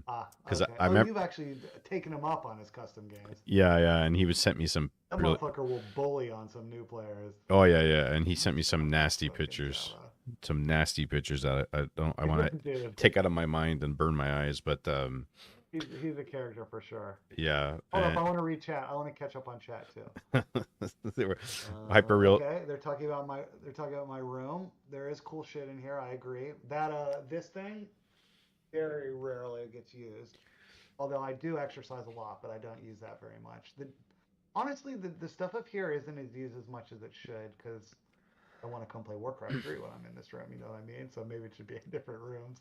Ah, Because okay. I Oh, remember, you've actually taken him up on his custom games. yeah, yeah, and he would sent me some That really, motherfucker will bully on some new players. oh yeah, yeah, and he sent me some Java, nasty fucking pictures, Java. that I want to Dude, take out of my mind and burn my eyes. But he's a character for sure. yeah, Hold up, I want to read chat. I want to catch up on chat too. they were hyper real. Okay, they're talking about my room. There is cool shit in here. I agree. That this thing very rarely gets used. Although I do exercise a lot, but I don't use that very much. Honestly, the stuff up here isn't as used as much as it should because I want to come play Warcraft 3 when I'm in this room. You know what I mean? So maybe it should be in different rooms.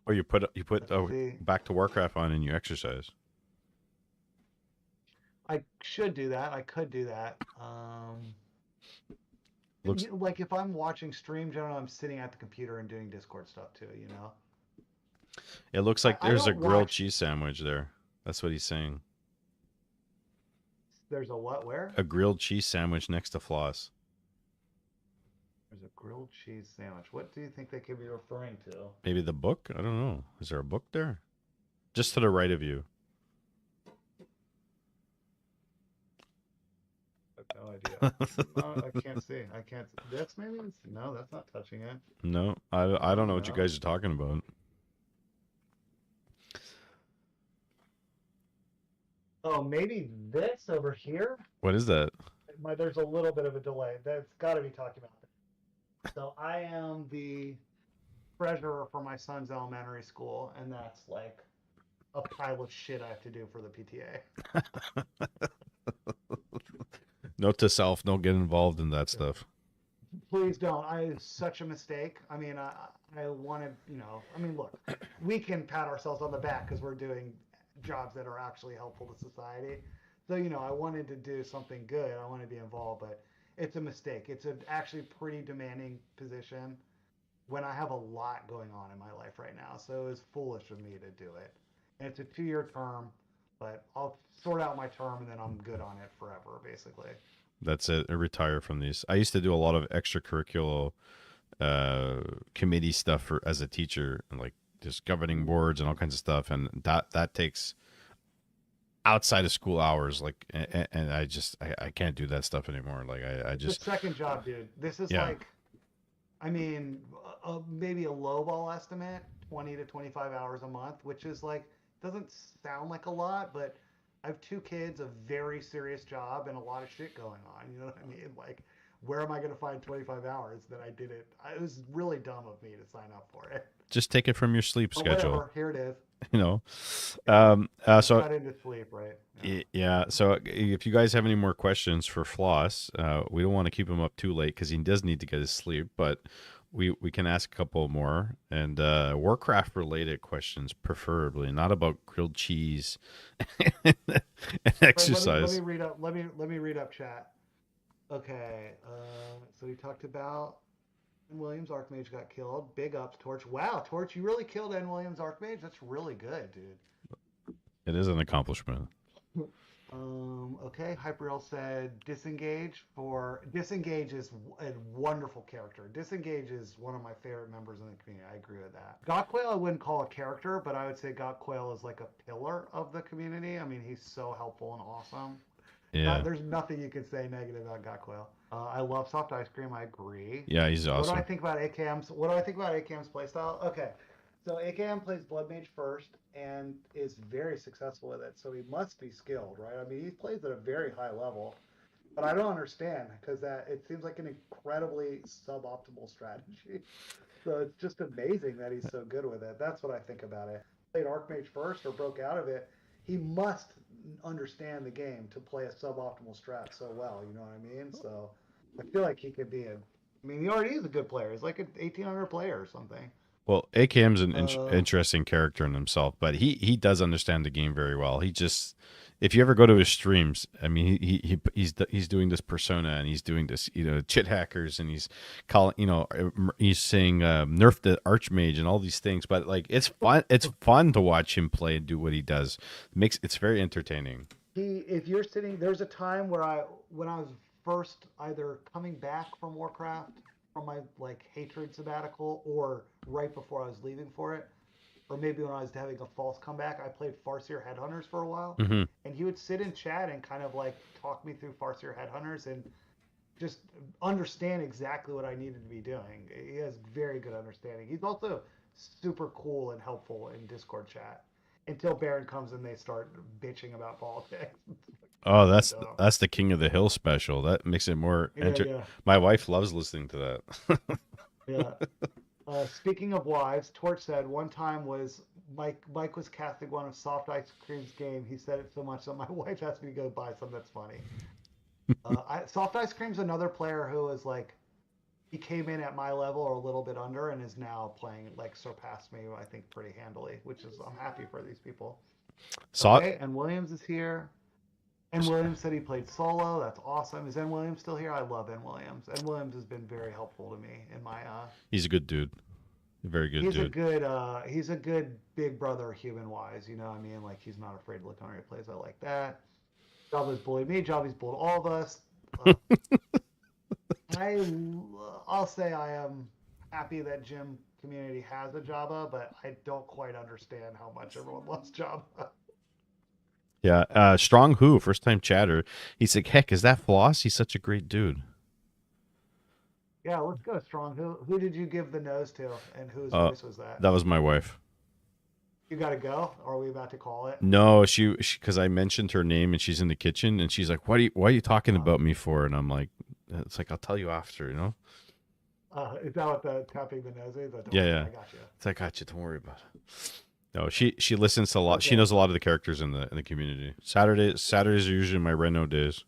Or you put Let's see. back to Warcraft on and you exercise. I should do that. I could do that. Looks Like if I'm watching stream, generally I'm sitting at the computer and doing Discord stuff too. You know. it looks like I there's a don't grilled watch. cheese sandwich there. That's what he's saying. There's a what? Where? A grilled cheese sandwich next to Floss. There's a grilled cheese sandwich. What do you think they could be referring to? Maybe the book? I don't know. Is there a book there? Just to the right of you. I have no idea. No, I can't see. I can't. That's maybe. No, that's not touching it. No, I don't know what you No. guys are talking about. Oh, maybe this over here. What is that? There's a little bit of a delay. That's got to be talking about it. So I am the treasurer for my son's elementary school, and that's like a pile of shit I have to do for the PTA. Note to self: don't get involved in that stuff. Please don't. It's such a mistake. I mean, I wanted, I mean, look, we can pat ourselves on the back because we're doing jobs that are actually helpful to society. So, I wanted to do something good. I want to be involved, but it's a mistake. It's actually pretty demanding position when I have a lot going on in my life right now. So it was foolish of me to do it. And it's a 2-year term, but I'll sort out my term and then I'm good on it forever, basically. That's it. I retire from these. I used to do a lot of extracurricular committee stuff as a teacher, and like just governing boards and all kinds of stuff, and that takes outside of school hours. Like, and I can't do that stuff anymore. Like I just The second job, dude. This is yeah. like, I mean, maybe a lowball estimate, 20 to 25 hours a month, which is like, doesn't sound like a lot, but I have 2 kids, a very serious job, and a lot of shit going on. You know what I mean? Like, where am I going to find 25 hours that I didn't? It was really dumb of me to sign up for it. Just take it from your sleep But schedule. whatever, here it is. You know. So Got into sleep, right? yeah. So if you guys have any more questions for Floss, we don't want to keep him up too late because he does need to get his sleep, but we can ask a couple more and Warcraft related questions, preferably not about grilled cheese and exercise. Let me read up. Let me read up chat. Okay. So we talked about N. Williams Archmage got killed. Big ups, Torch. Wow, Torch, you really killed N. Williams Archmage. That's really good, dude. It is an accomplishment. Okay, Hyperreal said Disengage is a wonderful character. Disengage is one of my favorite members in the community. I agree with that. Gotquail I wouldn't call a character, but I would say Gotquail is like a pillar of the community. I mean, he's so helpful and awesome. Yeah. There's nothing you can say negative about Gotquail. I love soft ice cream. I agree. Yeah, he's awesome. What do I think about AKM's playstyle? Okay, so AKM plays Blood Mage first and is very successful with it, so he must be skilled, right? I mean, he plays at a very high level, but I don't understand because it seems like an incredibly suboptimal strategy. So it's just amazing that he's so good with it. That's what I think about it. Played Archmage first or broke out of it. He must understand the game to play a suboptimal strat so well. You know what I mean? So I feel like he could be I mean, he already is a good player. He's like an 1,800 player or something. Well, AKM's an interesting character in himself, but he does understand the game very well. He just, if you ever go to his streams, I mean, he's doing this persona and he's doing this, chit hackers, and he's calling, he's saying nerf the Archmage and all these things. But like, it's fun. It's fun to watch him play and do what he does. It's very entertaining. If you're sitting, there's a time when I was first either coming back from Warcraft from my like hatred sabbatical, or right before I was leaving for it, or maybe when I was having a false comeback. I played Farseer Headhunters for a while, Hmm. and he would sit in chat and kind of like talk me through Farseer Headhunters and just understand exactly what I needed to be doing. He has very good understanding. He's also super cool and helpful in Discord chat until Baron comes and they start bitching about politics. Oh, Really dumb. that's the King of the Hill special. That makes it more Yeah, yeah, My wife loves listening to that. yeah. Speaking of wives, Torch said one time was Mike was casting one of Soft Ice Cream's game. He said it so much that my wife asked me to go buy some. That's funny. Soft Ice Cream's another player who is like he came in at my level or a little bit under and is now playing like surpassed me, I think, pretty handily, which is I'm happy for these people. Saw Okay, and Williams is here. And Williams said he played solo. That's awesome. Is N Williams still here? I love N Williams. N Williams has been very helpful to me in my He's a good dude. A very good dude. he's a good big brother human wise, you know what I mean? Like he's not afraid to look on replays. I like that. Java's bullied me. Java's bullied all of us. Uh, I I'll say I am happy that Gym community has a Java, but I don't quite understand how much everyone loves Java. Yeah. Strong Who, first time chatter. He's like, heck, is that Floss? He's such a great dude. Yeah, let's go strong. Who did you give the nose to, and whose Uh, voice was that? that was my wife. You got to go, or are we about to call it? No, she because I mentioned her name and she's in the kitchen and she's like, why are you talking about me for? And I'm like, it's like I'll tell you after, you know. Is that what the tapping the nose is? Yeah, yeah. I got you. It's like, gotcha. Don't worry about it. No, she listens to a lot. Okay. She knows a lot of the characters in the community. Saturdays are usually my reno days.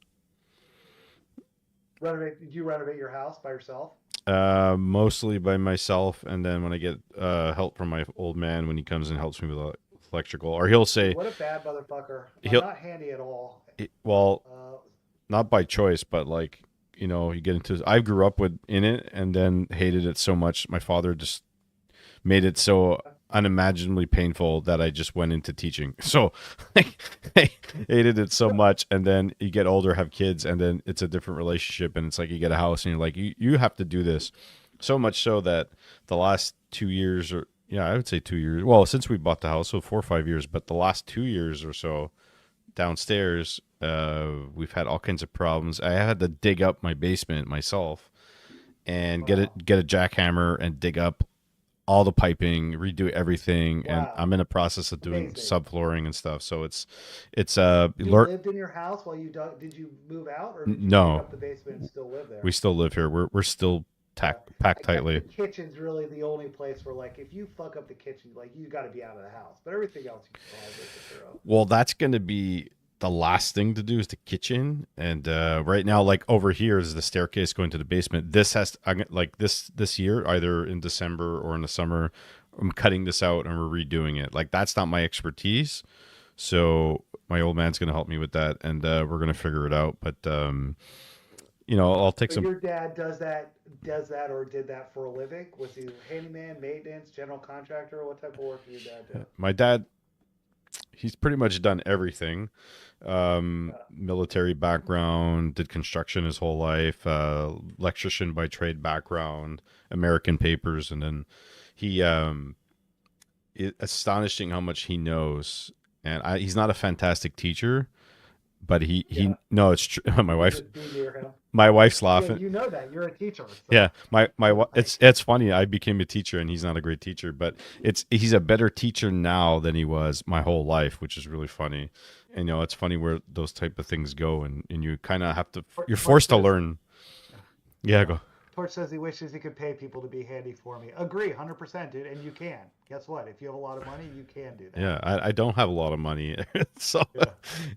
Did you renovate your house by yourself? Mostly by myself, and then when I get help from my old man when he comes and helps me with electrical, or he'll say, What a bad motherfucker. I'm he'll not handy at all. well, Uh, not by choice, but like you get into. I grew up in it, and then hated it so much. My father just made it so unimaginably painful that I just went into teaching. So I hated it so much. And then you get older, have kids, and then it's a different relationship. And it's like you get a house and you're like, you have to do this. So much so that the last 2 years, or yeah, I would say 2 years. Well, since we bought the house, so 4 or 5 years, but the last 2 years or so downstairs, we've had all kinds of problems. I had to dig up my basement myself and get a jackhammer and dig up all the piping, redo everything, and Wow. I'm in a process of doing Amazing. subflooring and stuff. So it's You lived in your house while you dug? Did you move out, or did you dig no, up the basement and still live there? we still live here. We're still Yeah. packed I guess tightly. the kitchen's really the only place where, like, if you fuck up the kitchen, like, you got to be out of the house. But everything else you can probably take care of. Well, that's going to be the last thing to do is the kitchen, and right now, like over here is the staircase going to the basement. This has like this year, either in December or in the summer, I'm cutting this out and we're redoing it. Like that's not my expertise, so my old man's going to help me with that, and we're going to figure it out. But I'll take So some. your dad does that or did that for a living? Was he handyman, maintenance, general contractor? What type of work did your dad do? My dad, he's pretty much done everything. Military background, did construction his whole life, electrician by trade background, American papers, and then he astonishing how much he knows. And he's not a fantastic teacher, but he no, it's true. My wife, Just be near him. my wife's Yeah, laughing. you know that you're a teacher. So. Yeah, it's funny. I became a teacher, and he's not a great teacher, but he's a better teacher now than he was my whole life, which is really funny. And it's funny where those type of things go, and you kind of have to. You're forced to learn. Yeah, go. Torch says he wishes he could pay people to be handy for me. Agree, 100%, dude. And you can. Guess what? If you have a lot of money, you can do that. Yeah, I don't have a lot of money, so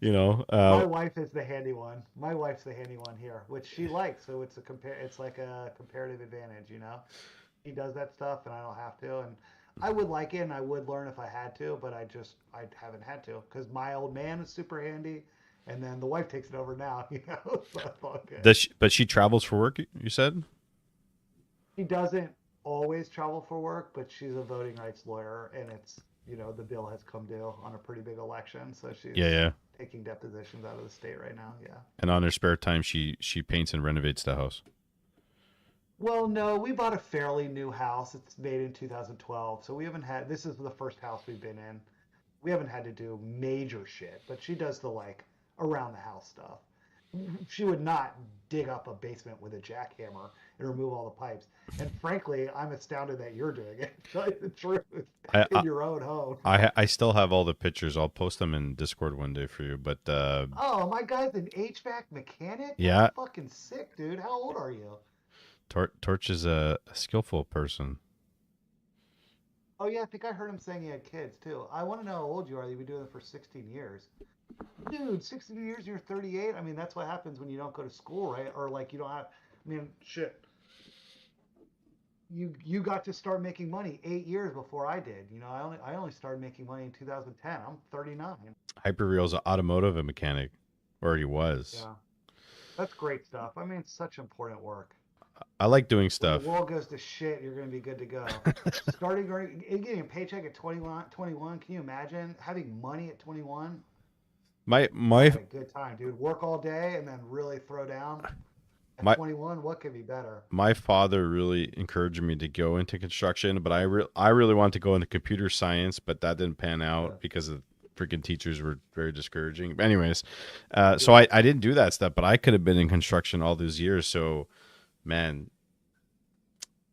Yeah. My wife is the handy one. My wife's the handy one here, which she likes. So it's It's like a comparative advantage, you know. He does that stuff, and I don't have to. And I would like it, and I would learn if I had to, but I haven't had to because my old man is super handy, and then the wife takes it over now, you know. So it's all good. But she travels for work. You said. She doesn't always travel for work, but she's a voting rights lawyer, and it's the bill has come due on a pretty big election, so Yeah, she's yeah. taking depositions out of the state right now. Yeah. And on her spare time, she paints and renovates the house. Well, no, we bought a fairly new house. It's made in 2012, so we haven't had. This is the first house we've been in. We haven't had to do major shit, but she does the like around the house stuff. She would not dig up a basement with a jackhammer and remove all the pipes. And frankly, I'm astounded that you're doing it. To tell you the truth, I, in I your own home. I still have all the pictures. I'll post them in Discord one day for you. But Oh, my guy's an HVAC mechanic. That's yeah, fucking sick, dude. How old are you? Torch is a skillful person. Oh yeah, I think I heard him saying he had kids too. I want to know how old you are. You've been doing it for 16 years. Dude, 16 years, you're 38. I mean, that's what happens when you don't go to school, right? Or like you don't have. I mean, shit. You got to start making money 8 years before I did. I only started making money in 2010. I'm 39. Hyperreal's an automotive and mechanic, or he was. Yeah, that's great stuff. I mean, it's such important work. I like doing When the stuff. world goes to shit, you're gonna be good to go. Getting a paycheck at 21, 21. Can you imagine having money at 21? my I my had a good time, dude. Work all day and then really throw down. At my 21, what could be better? my father really encouraged me to go into construction, but I really wanted to go into computer science, but that didn't pan out Yeah, because of freaking teachers were very discouraging. But anyways, so yeah. I didn't do that stuff, but I could have been in construction all those years. So man,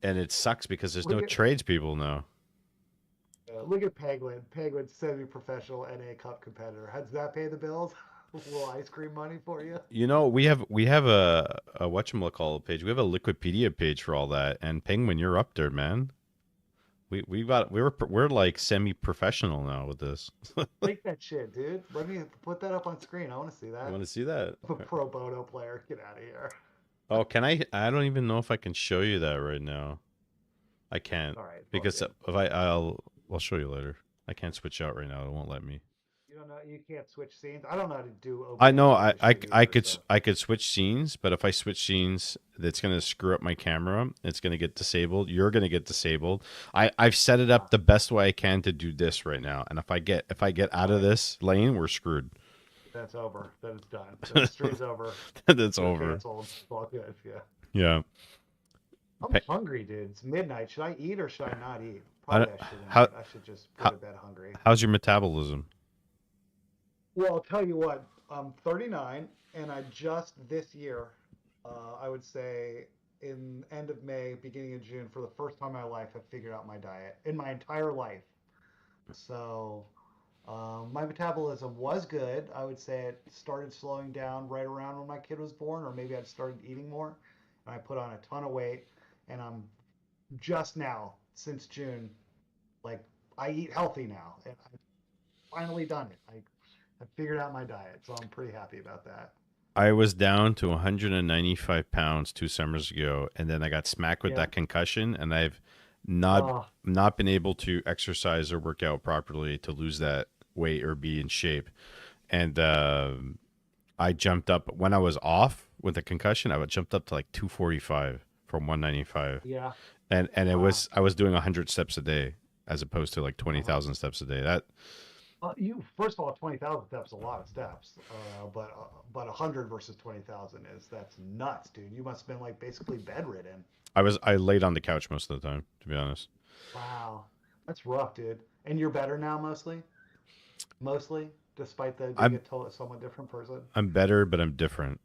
and it sucks because there's no Look at tradespeople now. look at Penguin. Penguin, semi-professional NA Cup competitor. How does that pay the bills? A little ice cream money for you. You know, we have a whatchamacallit page. We have a Liquipedia page for all that. And Penguin, you're up there, man. We're like semi-professional now with this. Take that shit, dude. Let me put that up on screen. I want to see You that. want to see that? I'm a pro bono player. Get out of here. Oh, can I? I don't even know if I can show you that right now. I can't All right, fuck because it. if I'll show you later. I can't switch out right now. It won't let me. You don't know. You can't switch scenes. I don't know how to do I OBS know worth a shit either. So I could switch scenes, but if I switch scenes, that's gonna screw up my camera. It's gonna get disabled. You're gonna get disabled. I've set it yeah, up the best way I can to do this right now. And if I get out all of right. this lane, we're screwed. That's over. Then it's done. Then the stream's over. That's You're over. canceled. It's all good. Yeah. Yeah. I'm Pe- hungry, dude. It's midnight. Should I eat or should I not eat? I Probably don't, I shouldn't how eat. I should just go how to bed hungry. how's your metabolism? Well, I'll tell you what. I'm 39, and I just this year, I would say in end of May, beginning of June, for the first time in my life, I figured out my diet in my entire life. So my metabolism was good. I would say it started slowing down right around when my kid was born, or maybe I'd started eating more, and I put on a ton of weight, and I'm just now since June, like I eat healthy now, and I've finally done it. I figured out my diet, so I'm pretty happy about that. I was down to 195 pounds 2 summers ago, and then I got smacked with Yeah. that concussion, and I've not Oh, not been able to exercise or work out properly to lose that weight or be in shape. And I jumped up when I was off with the concussion. I jumped up to like 245 from 195, yeah. and Wow. I was doing 100 steps a day as opposed to like twenty Uh-huh. thousand steps a day. That You first of all, 20,000 steps is a lot of steps, but 100 versus 20,000 that's nuts, dude. You must have been like basically bedridden. I laid on the couch most of the time, to be honest. Wow, that's rough, dude. And you're better now, mostly, despite the being a I'm somewhat different person. I'm better, but I'm different,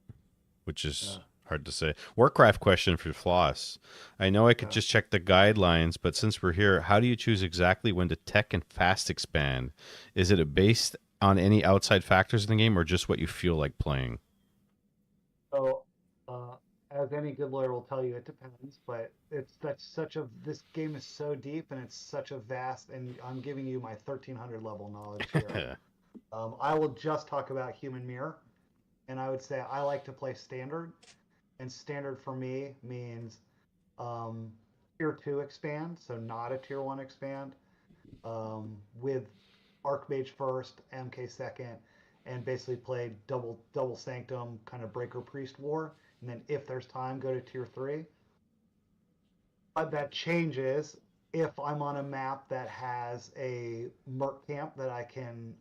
which Yeah, is hard to say. Warcraft question for Floss. I know I could yeah. just check the guidelines, but since we're here, how do you choose exactly when to tech and fast expand? Is it based on any outside factors in the game or just what you feel like playing? So, uh, as any good lawyer will tell you, it depends. But this game is so deep and it's such a vast, and I'm giving you my 1300 level knowledge here. I will just talk about Human Mirror, and I would say I like to play standard, and standard for me means um, tier two expand, so not a tier one expand, with Archmage first, MK second, and basically play double Sanctum kind of Breaker Priest War, and then if there's time, go to tier three. That changes if I'm on a map that has a merc camp that I can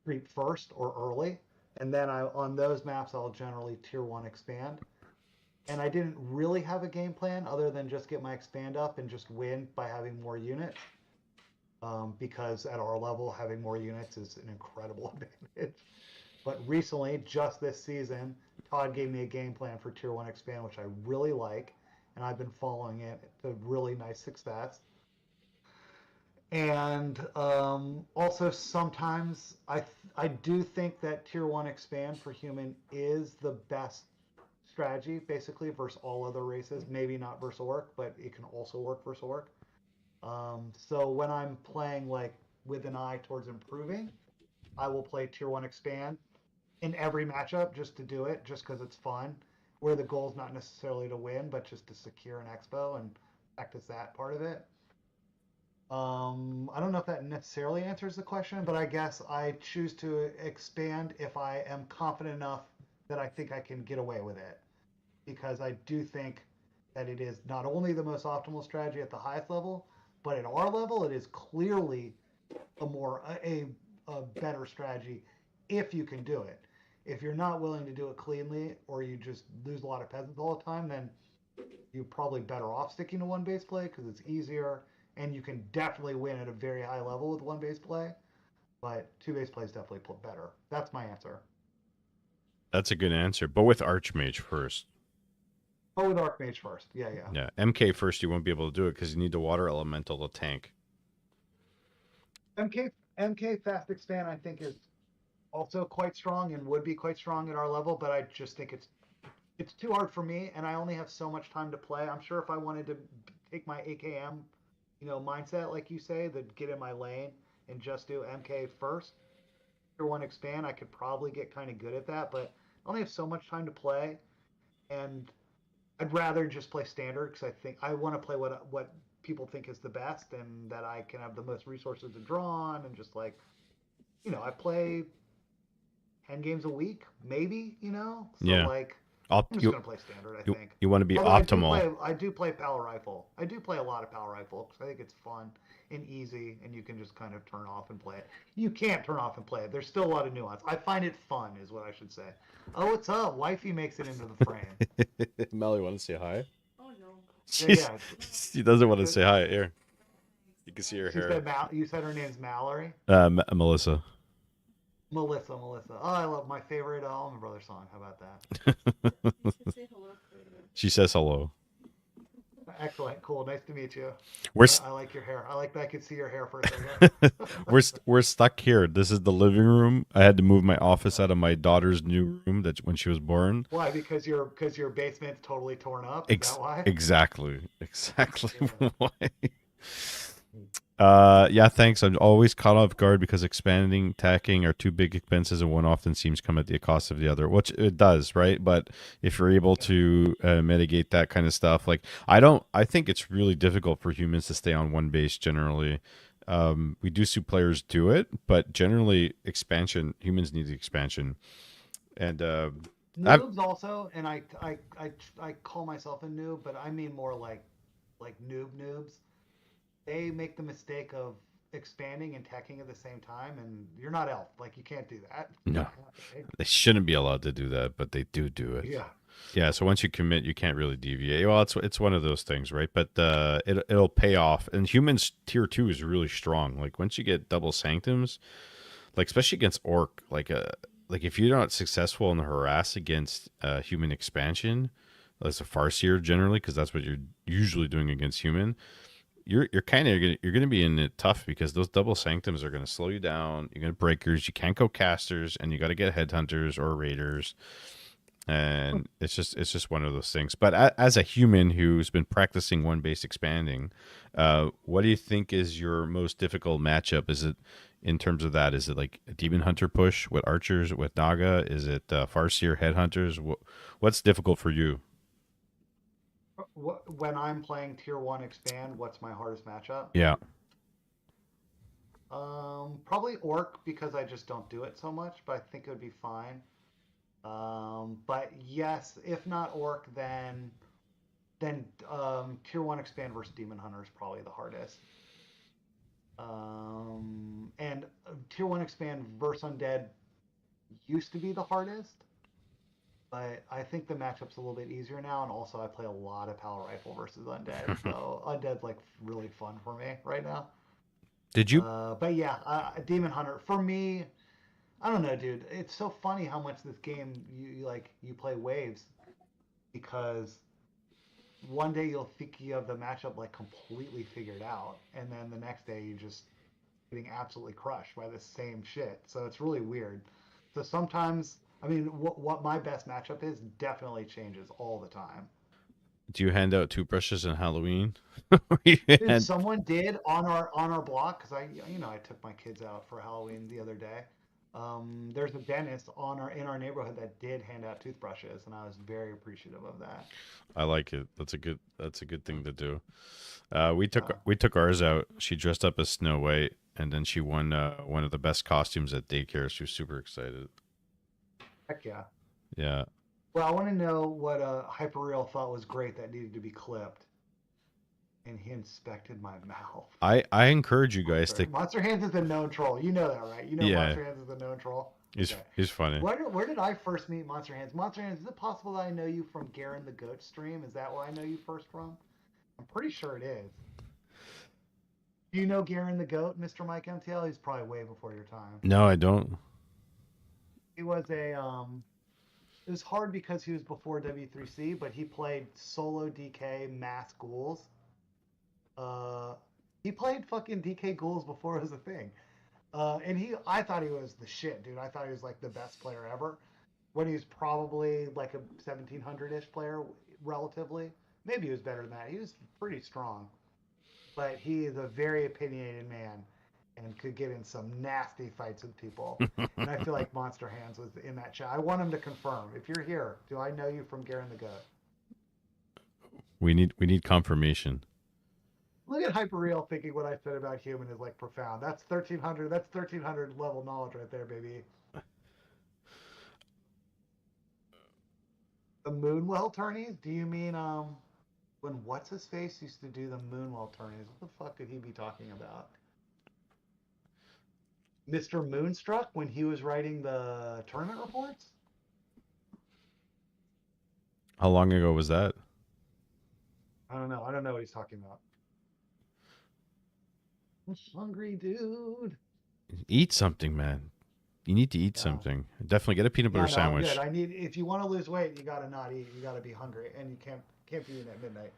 creep first or early, and then on those maps I'll generally tier 1 expand. And I didn't really have a game plan other than just get my expand up and just win by having more units. Because at our level, having more units is an incredible advantage. But recently, just this season, Todd gave me a game plan for Tier 1 Expand, which I really like, and I've been following it to really nice success. And also, sometimes I do think that Tier 1 Expand for human is the best strategy, basically, versus all other races. Maybe not versus Orc, but it can also work versus Orc. So when I'm playing like with an eye towards improving, I will play Tier 1 Expand in every matchup just to do it, just because it's fun. Where the goal is not necessarily to win, but just to secure an expo and practice that part of it. I don't know if that necessarily answers the question, but I guess I choose to expand if I am confident enough that I think I can get away with it. Because I do think that it is not only the most optimal strategy at the highest level, but at our level, it is clearly a better strategy if you can do it. If you're not willing to do it cleanly, or you just lose a lot of peasants all the time, then you're probably better off sticking to one base play because it's easier, and you can definitely win at a very high level with one base play. But two base plays definitely better. That's my answer. That's a good answer, but with Archmage first. Oh, with Archmage first. Yeah, yeah. Yeah, MK first, you won't be able to do it because you need the water elemental to tank. MK Fast Expand, I think, is also quite strong and would be quite strong at our level, but I just think it's too hard for me, and I only have so much time to play. I'm sure if I wanted to take my AKM, mindset, like you say, that get in my lane and just do MK first, Tier 1 Expand, I could probably get kind of good at that, but I only have so much time to play, and I'd rather just play standard because I think I want to play what people think is the best and that I can have the most resources to draw on, and just like, I play 10 games a week, maybe, So Yeah, like I'm just you gonna play standard, I you, think. you want to be Although optimal. I do play Paladin-rifle. I do play a lot of Paladin-rifle because I think it's fun and easy, and you can just kind of turn off and play it. You can't turn off and play it. There's still a lot of nuance. I find it fun, is what I should say. Oh, what's up? Wifey makes it into the frame. Melly, want to say hi? Oh no. Yeah. She doesn't want to say hi. Here, you can see her She hair. said you said her name's Mallory. Melissa. Melissa. Oh, I love my favorite Allman Brothers song. How about that? You should say hello for She says hello. Excellent. Cool. Nice to meet you. We're I like your hair. I like that I could see your hair for a second. we're stuck here. This is the living room. I had to move my office out of my daughter's new room that when she was born. Why? Because your basement's totally torn up. Is that why? Exactly Yeah. why. Yeah, thanks. I'm always caught off guard because expanding, tacking are two big expenses, and one often seems to come at the cost of the other, which it does, right? But if you're able to mitigate that kind of stuff, like I think it's really difficult for humans to stay on one base generally. We do see players do it, but generally, humans need the expansion, and Noobs also, and I call myself a noob, but I mean more like noobs. They make the mistake of expanding and tacking at the same time, and you're not elf. Like, you can't do that. no, they shouldn't be allowed to do that, but they do it. Yeah. Yeah, so once you commit, you can't really deviate. Well, it's one of those things, right? But it'll pay off. And humans tier 2 is really strong. Like once you get double sanctums, like especially against orc, like if you're not successful in the harass against human expansion, as a farseer generally, because that's what you're usually doing against human, you're gonna be in it tough because those double sanctums are gonna slow you down. You're gonna breakers. You can't go casters, and you got to get headhunters or raiders. And it's just one of those things. But as a human who's been practicing one base expanding, what do you think is your most difficult matchup? Is it in terms of that? Is it like a demon hunter push with archers with Naga? Is it farseer headhunters? What's difficult for you? When I'm playing Tier 1 Expand, what's my hardest matchup? Yeah. Probably Orc, because I just don't do it so much, but I think it would be fine. But yes, if not Orc, then then Tier 1 expand versus Demon Hunter is probably the hardest. And Tier 1 expand versus Undead used to be the hardest, but I think the matchup's a little bit easier now, and also I play a lot of Paladin-rifle versus Undead, so Undead's like really fun for me right now. Did you? But yeah, Demon Hunter for me. I don't know, dude. It's so funny how much this game you play waves because one day you'll think you have the matchup like completely figured out, and then the next day you're just getting absolutely crushed by the same shit. So it's really weird. So sometimes, I mean, what my best matchup is definitely changes all the time. Do you hand out toothbrushes on Halloween? Dude, someone did on our block because I took my kids out for Halloween the other day. There's a dentist in our neighborhood that did hand out toothbrushes, and I was very appreciative of that. I like it. That's a good thing to do. We took ours out. She dressed up as Snow White, and then she won one of the best costumes at daycare. She was super excited. Heck yeah. Yeah. Well, I want to know what Hyperreal thought was great that needed to be clipped. And he inspected my mouth. I encourage you guys to. Monster Hands is a known troll. You know that, right? You know Monster Hands is a known troll. He's funny. Where did I first meet Monster Hands? Monster Hands, is it possible that I know you from Garen the Goat stream? Is that where I know you first from? I'm pretty sure it is. Do you know Garen the Goat, Mr. Mike MTL? He's probably way before your time. No, I don't. He was a it was hard because he was before W3C, but he played solo DK mass ghouls. He played fucking DK ghouls before it was a thing. And I thought he was the shit, dude. I thought he was like the best player ever. When he was probably like a 1700-ish player, relatively. Maybe he was better than that. He was pretty strong. But he is a very opinionated man and could get in some nasty fights with people. And I feel like Monster Hands was in that chat. I want him to confirm. If you're here, do I know you from Garen the Goat? We need confirmation. Look at Hyperreal thinking what I said about human is like profound. That's 1300. That's 1300 level knowledge right there, baby. The Moonwell tourneys? Do you mean when what's his face used to do the Moonwell tourneys? What the fuck could he be talking about? Mr. Moonstruck when he was writing the tournament reports? How long ago was that? I don't know. I don't know what he's talking about. I'm hungry, dude. Eat something, man. You need to eat something. Definitely get a peanut butter sandwich. Good. If you want to lose weight, you gotta not eat. You gotta be hungry, and you can't be eating at midnight.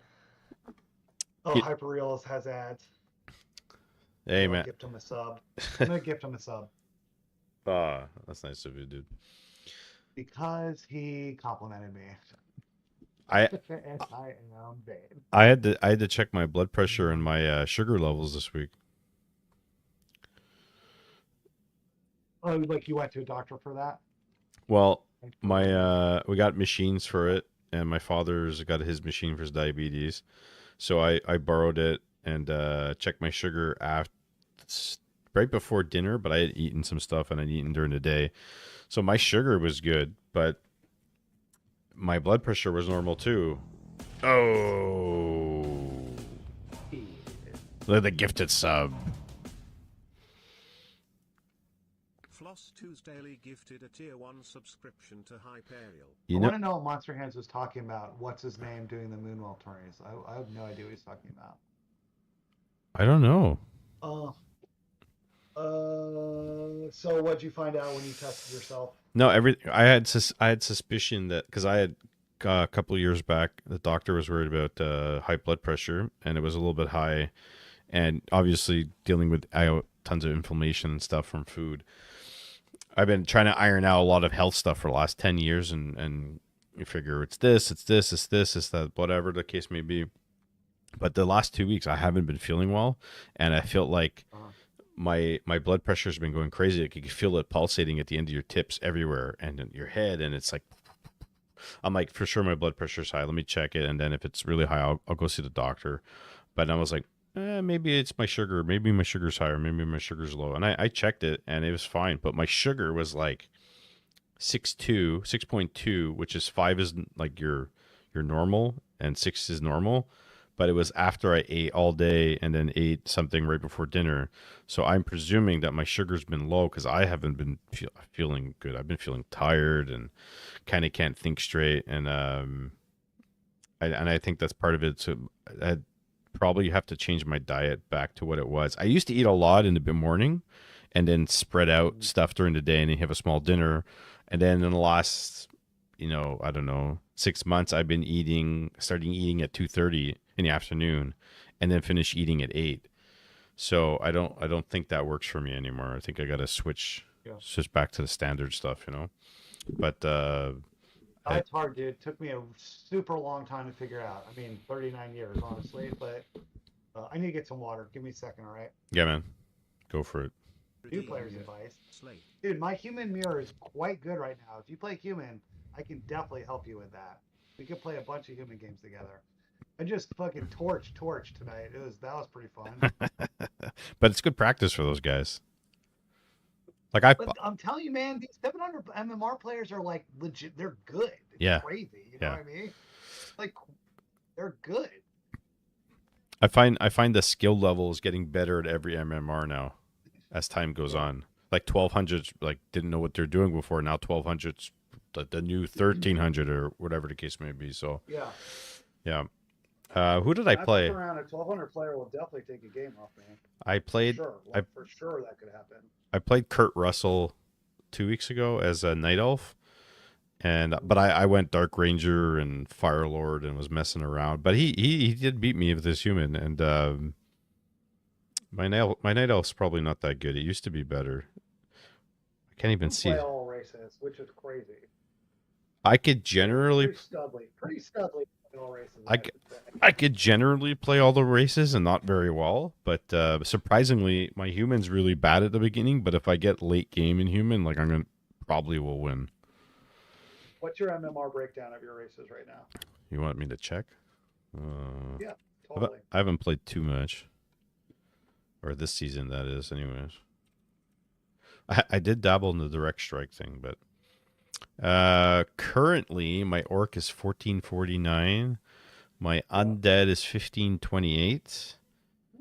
Oh, Hyperreal has ads. Hey, man. Gift him a sub. I'm gonna gift him a sub. Ah, that's nice of you, dude. Because he complimented me. I am babe. I had to check my blood pressure and my sugar levels this week. Oh, like you went to a doctor for that? Well, we got machines for it, and my father's got his machine for his diabetes, so I borrowed it and checked my sugar right before dinner. But I had eaten some stuff and I'd eaten during the day, so my sugar was good, but my blood pressure was normal too. Oh, look at the gifted sub. Floss2xdaily gifted a tier 1 subscription to Hyperial. I want to know what Monster Hands was talking about. What's his name doing the Moonwell tourneys? I have no idea what he's talking about. I don't know. So what'd you find out when you tested yourself? No, I had suspicion that because I had a couple of years back, the doctor was worried about high blood pressure, and it was a little bit high, and obviously dealing with tons of inflammation and stuff from food. I've been trying to iron out a lot of health stuff for the last 10 years, and you figure it's this, it's that, whatever the case may be. But the last 2 weeks, I haven't been feeling well, and I felt like my blood pressure has been going crazy. Like you can feel it pulsating at the end of your tips everywhere and in your head, and it's like, I'm like, for sure my blood pressure's high. Let me check it, and then if it's really high, I'll go see the doctor. But I was like, maybe it's my sugar. Maybe my sugar's higher. Maybe my sugar's low. And I checked it, and it was fine. But my sugar was like 6.2, which is 5 is like your normal, and 6 is normal. But it was after I ate all day and then ate something right before dinner. So I'm presuming that my sugar's been low because I haven't been feeling good. I've been feeling tired and kind of can't think straight. And I think that's part of it. So I probably have to change my diet back to what it was. I used to eat a lot in the morning and then spread out stuff during the day and then have a small dinner. And then in the last, I don't know, 6 months, I've been starting eating at 2:30 in the afternoon and then finish eating at 8. So I don't think that works for me anymore. I think I got to switch back to the standard stuff, But it's hard, dude. It took me a super long time to figure out. I mean, 39 years, honestly. But I need to get some water. Give me a second, all right? yeah, man, go for it. New player's advice. Dude, my human mirror is quite good right now. If you play human, I can definitely help you with that. We could play a bunch of human games together. I just fucking torch tonight. That was pretty fun. But it's good practice for those guys. Like I'm telling you, man, these 700 MMR players are like legit. They're good. It's crazy. You know what I mean? Like, they're good. I find the skill level is getting better at every MMR now, as time goes on. Like 1200s, like didn't know what they're doing before. Now 1200s, the new 1300 or whatever the case may be. So yeah. Who did I play? Around a 1200 player will definitely take a game off, man. I played. For sure that could happen. I played Kurt Russell 2 weeks ago as a Night Elf, but I went Dark Ranger and Fire Lord and was messing around. But he did beat me with this human, and my Night Elf's probably not that good. It used to be better. I can't even see. Play all races, which is crazy. I could generally pretty studly all races. I could generally play all the races and not very well, but surprisingly, my human's really bad at the beginning. But if I get late game in human, like probably will win. What's your MMR breakdown of your races right now? You want me to check? Yeah, totally. I haven't played too much, or this season that is. Anyways, I did dabble in the direct strike thing, but currently my orc is 1449. My undead is 1528.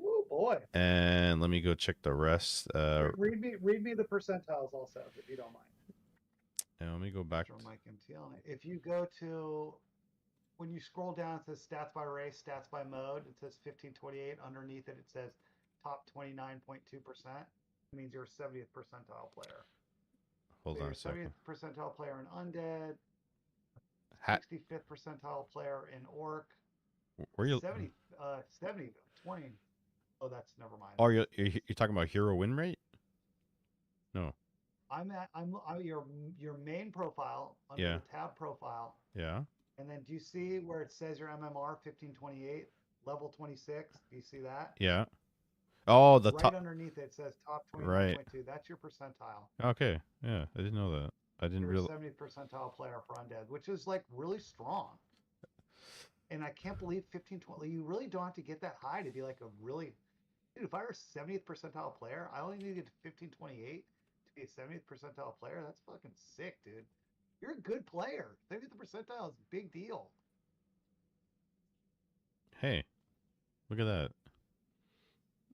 Oh boy! And let me go check the rest. Read me the percentiles also, if you don't mind. And let me go back. If you go to, when you scroll down, it says stats by race, stats by mode. It says 1528. Underneath it, it says top 29.2%. It means you're a 70th percentile player. Hold on a second. 70th percentile player in undead. 65th percentile player in orc. Where you? 70, 20. Oh, that's never mind. Oh, you're talking about hero win rate? No. I'm your main profile under the tab profile. Yeah. And then do you see where it says your MMR 1528 level 26? Do you see that? Yeah. Oh, the right top underneath it says top 29.2. Right. That's your percentile. Okay. Yeah, I didn't know that. I didn't You're realize. 70th percentile player for undead, which is like really strong. And I can't believe 1520. You really don't have to get that high to be like a really. Dude, if I were 70th percentile player, I only need to get to 1528 to be a 70th percentile player. That's fucking sick, dude. You're a good player. 70th percentile is a big deal. Hey, look at that.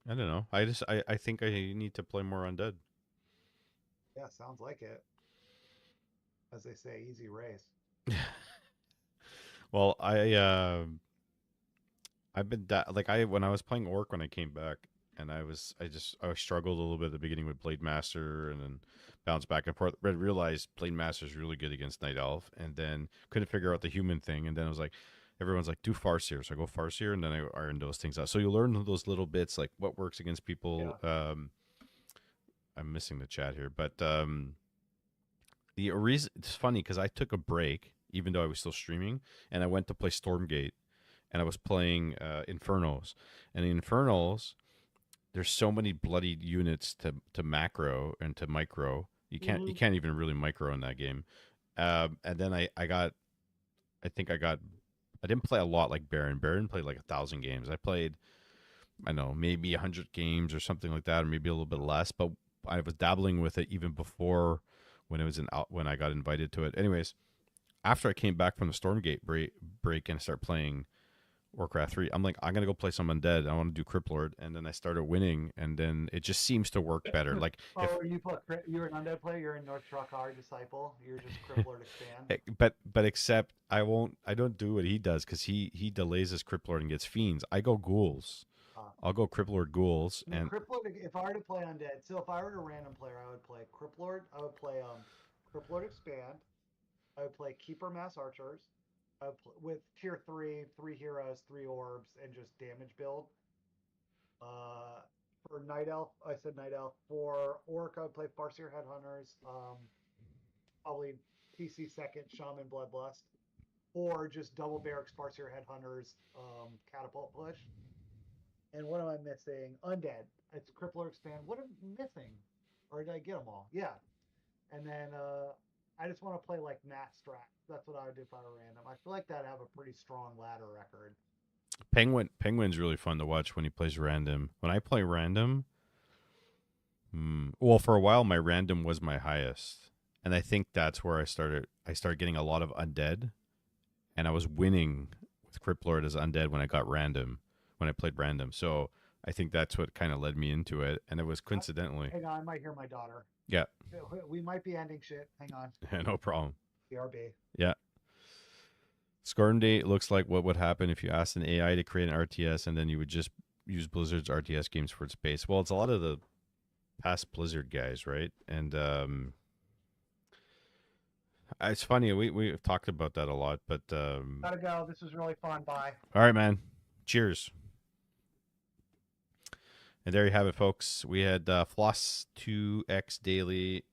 I don't know. I think I need to play more undead. Yeah, sounds like it. As they say, easy race. Well, I've been when I was playing orc when I came back, and I struggled a little bit at the beginning with Blade Master, and then bounced back and forth. But I realized Blade Master is really good against Night Elf, and then couldn't figure out the human thing, and then I was like, everyone's like, do Farseer, so I go Farseer, and then I iron those things out. So you learn those little bits, like what works against people. Yeah. I'm missing the chat here, but the reason it's funny because I took a break, even though I was still streaming, and I went to play Stormgate, and I was playing Infernos, and the Infernos, there's so many bloody units to macro and to micro. You can't even really micro in that game. And then I didn't play a lot like Baron. Baron played like 1,000 games. I played, I know, maybe 100 games or something like that, or maybe a little bit less. But I was dabbling with it even before when I got invited to it. Anyways, after I came back from the Stormgate break and started playing Warcraft 3. I'm like, I'm gonna go play some undead. I want to do Criplord, and then I started winning, and then it just seems to work better. Like if You're an undead player. You're a North Drakar disciple. You're just Crippler expand. but except I don't do what he does because he delays his Criplord and gets fiends. I go ghouls. I'll go Criplord ghouls and Criplord. If I were to play undead, so if I were a random player, I would play Criplord. I would play Criplord expand. I would play Keeper Mass Archers. With tier 3, 3 heroes, 3 orbs, and just damage build. For Night Elf, I said Night Elf. For Orc, I would play Farseer Headhunters. Probably PC second, Shaman Bloodlust. Or just double barracks, Farseer Headhunters, Catapult Push. And what am I missing? Undead. It's Crippler Expand. What am I missing? Or did I get them all? Yeah. And then I just want to play like Mass Strat. That's what I would do if I were random. I feel like that'd have a pretty strong ladder record. Penguin's really fun to watch when he plays random. When I play random, well, for a while my random was my highest, and I think that's where I started getting a lot of undead, and I was winning with Criplord as undead when I played random. So I think that's what kind of led me into it, and it was coincidentally. Hang on, I might hear my daughter. Yeah. We might be ending shit. Hang on. No problem. BRB. Yeah. Scorn Date looks like what would happen if you asked an AI to create an RTS and then you would just use Blizzard's RTS games for its base. Well, it's a lot of the past Blizzard guys, right? And it's funny. We've talked about that a lot, but Gotta go. This was really fun. Bye. All right, man. Cheers. And there you have it, folks. We had Floss2xdaily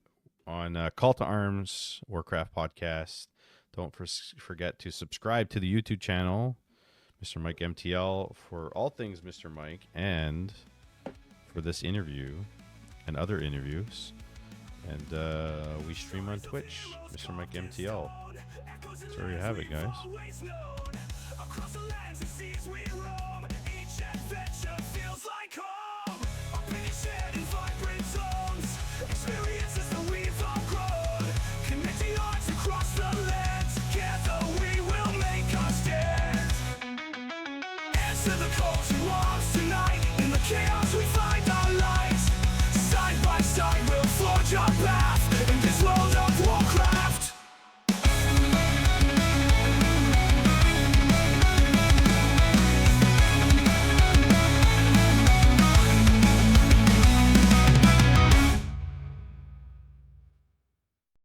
on Call to Arms, Warcraft podcast. Don't forget to subscribe to the YouTube channel, Mr. Mike MTL, for all things Mr. Mike, and for this interview and other interviews. And we stream on Twitch, Mr. Mike MTL. So there you have it, guys. Chaos we find